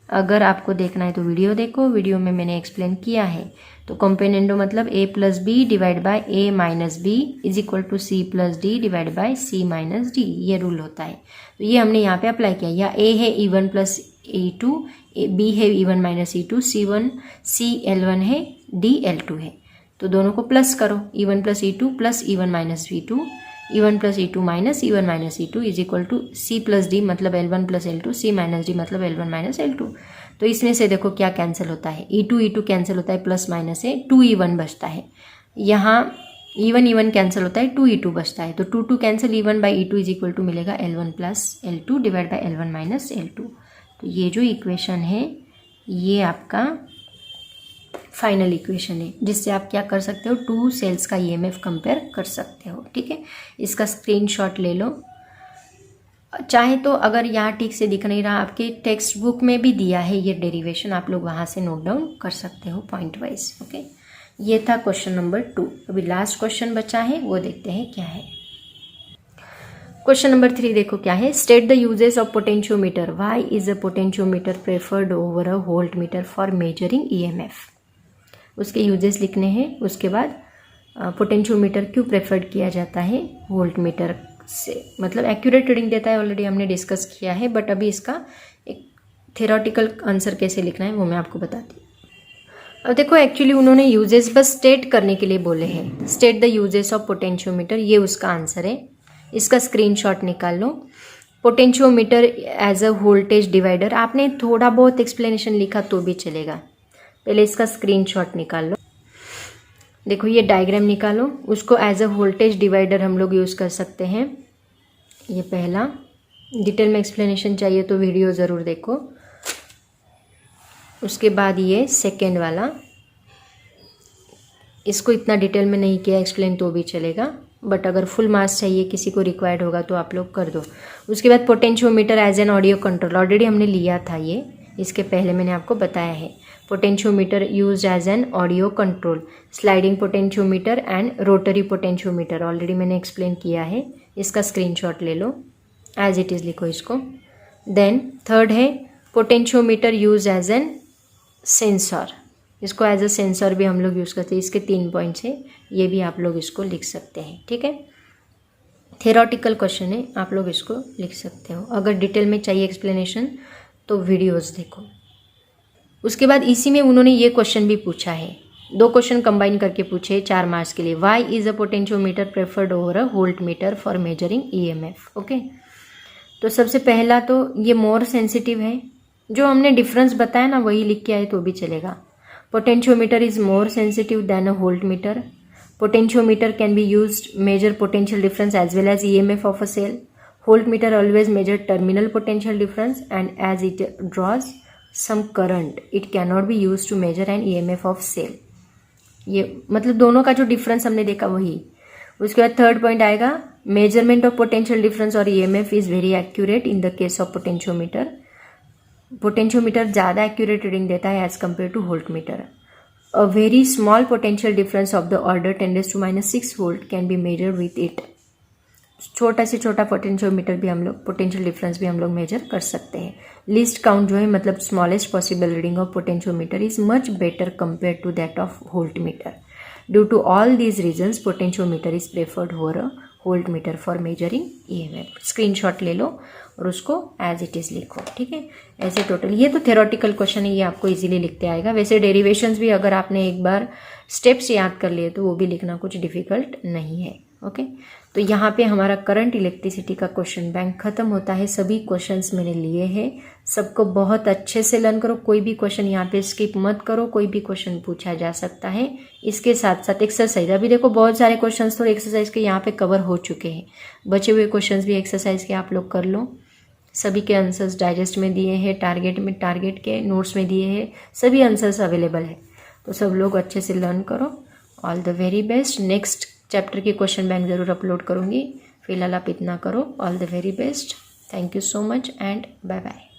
अगर आपको देखना है तो वीडियो देखो, वीडियो में मैंने एक्सप्लेन किया है। तो कंपेनेंडो मतलब A plus B divide by A minus B is equal to C plus D divide by C minus D, ये रूल होता है। तो ये हमने यहाँ पे अप्लाई किया। या A है E1 प्लस E2, B है E1 minus E2, C L1 है, D L2 है। तो दोनों को प्लस करो, E1 plus E2 plus E1 minus V2, E1 plus E2 minus E1 minus E2 is equal to C plus D मतलब L1 plus L2, C minus D मतलब L1 minus L2। तो इसमें से देखो क्या कैंसिल होता है, E2 कैंसिल होता है, प्लस माइनस से 2E1 बचता है। यहाँ E1 कैंसिल होता है, 2E2 बचता है। तो 2 cancel, E1 by E2 is equal to मिलेगा L1 plus L2 divide by L1 minus L2। तो ये जो इक्वेशन है ये आपका फाइनल इक्वेशन है, जिससे आप क्या कर सकते हो, 2 सेल्स का EMF कंपेयर कर सकते हो। ठीक है, इसका स्क्रीनशॉट ले लो। चाहे तो अगर यहाँ ठीक से दिख नहीं रहा, आपके टेक्स्ट बुक में भी दिया है ये डेरिवेशन, आप लोग वहाँ से नोट डाउन कर सकते हो पॉइंट वाइज। ओके, ये था क्वेश्चन नंबर 2। अभी लास्ट क्वेश्चन बचा है, वो देखते हैं क्या है। क्वेश्चन नंबर 3 देखो क्या है। State the uses of potentiometer, why is a potentiometer preferred over a voltmeter for measuring EMF। उसके यूजेस लिखने हैं। उसके बाद पोटेंशियोमीटर क्यों प्रेफर्ड किया जाता है वोल्ट मीटर से, मतलब एक्यूरेट रीडिंग देता है, ऑलरेडी हमने डिस्कस किया है, बट अभी इसका एक थ्योरेटिकल आंसर कैसे लिखना है वो मैं आपको बताती हूँ। अब देखो एक्चुअली उन्होंने यूजेस बस स्टेट करने के लिए बोले हैं, state the uses of potentiometer, ये उसका आंसर है। इसका स्क्रीनशॉट निकाल लो। Potentiometer as a voltage divider, आपने थोड़ा बहुत एक्सप्लेनेशन लिखा तो भी चलेगा, पहले इसका स्क्रीनशॉट निकाल लो। देखो ये डायग्राम निकालो, उसको एज अ वोल्टेज डिवाइडर हम लोग यूज़ कर सकते हैं। ये पहला, डिटेल में एक्सप्लेनेशन चाहिए तो वीडियो ज़रूर देखो। उसके बाद ये सेकेंड वाला, इसको इतना डिटेल में नहीं किया एक्सप्लेन तो भी चलेगा, बट अगर फुल मार्क्स चाहिए किसी को रिक्वायर्ड होगा तो आप लोग कर दो। उसके बाद potentiometer as an audio control, already हमने लिया था ये, इसके पहले मैंने आपको बताया है। Potentiometer used as an audio control, sliding potentiometer and rotary potentiometer, already मैंने एक्सप्लेन किया है। इसका स्क्रीनशॉट ले लो, एज इट इज़ लिखो इसको। देन थर्ड है potentiometer use as an sensor, इसको एज अ सेंसर भी हम लोग यूज़ करते हैं। इसके 3 पॉइंट्स है, ये भी आप लोग इसको लिख सकते हैं। ठीक है, थेरोटिकल क्वेश्चन है, आप लोग इसको लिख सकते हो। अगर डिटेल में चाहिए एक्सप्लेनेशन तो वीडियोस देखो। उसके बाद इसी में उन्होंने ये क्वेश्चन भी पूछा है, 2 क्वेश्चन कंबाइन करके पूछे 4 मार्क्स के लिए। Why is a potentiometer preferred over a voltmeter for measuring EMF. Okay, तो सबसे पहला तो ये मोर सेंसिटिव है, जो हमने डिफरेंस बताया ना वही लिख के आए तो भी चलेगा। Potentiometer is more sensitive then a volt meter. Potentiometer can be used measure potential difference as well as EMF of a cell. Voltmeter always measure terminal potential difference, and as it draws some current, it cannot be used to measure an EMF of cell. ये मतलब दोनों का जो difference हमने देखा वही। उसके बाद थर्ड पॉइंट आएगा, मेजरमेंट ऑफ पोटेंशियल डिफरेंस और EMF is very accurate in the case of potentiometer. Potentiometer ज़्यादा एक्यूरेट रीडिंग देता है as compare to voltmeter. A very small potential difference of the order 10⁻⁻⁶ volt can be measured with it. छोटा से छोटा potentiometer भी हम लोग, potential difference भी हम लोग मेजर कर सकते हैं। लीस्ट काउंट जो है मतलब smallest possible reading of potentiometer is much better compare to that of voltmeter. Due to all these reasons potentiometer is preferred over a voltmeter for measuring EMF. Screenshot ले लो और उसको एज इट इज़ लिखो, ठीक है। ऐसे total ये तो थ्योरेटिकल क्वेश्चन है, ये आपको इजीली लिखते आएगा। वैसे डेरिवेशंस भी अगर आपने एक बार स्टेप्स याद कर लिए तो वो भी लिखना कुछ डिफिकल्ट नहीं है। ओके, तो यहाँ पे हमारा करंट इलेक्ट्रिसिटी का क्वेश्चन बैंक खत्म होता है। सभी क्वेश्चंस मैंने लिए हैं, सबको बहुत अच्छे से लर्न करो। कोई भी क्वेश्चन यहाँ पे स्किप मत करो, कोई भी क्वेश्चन पूछा जा सकता है। इसके साथ साथ एक्सरसाइज, अभी देखो बहुत सारे क्वेश्चंस तो एक्सरसाइज के यहाँ पे कवर हो चुके हैं। बचे हुए क्वेश्चंस भी एक्सरसाइज के आप लोग कर लो। सभी के आंसर्स डाइजेस्ट में दिए हैं, टारगेट के नोट्स में दिए हैं, सभी आंसर्स अवेलेबल है। तो सब लोग अच्छे से लर्न करो। All the very best. Next chapter की क्वेश्चन बैंक ज़रूर अपलोड करूँगी। फिलहाल आप इतना करो। All the very best. Thank you so much and bye bye.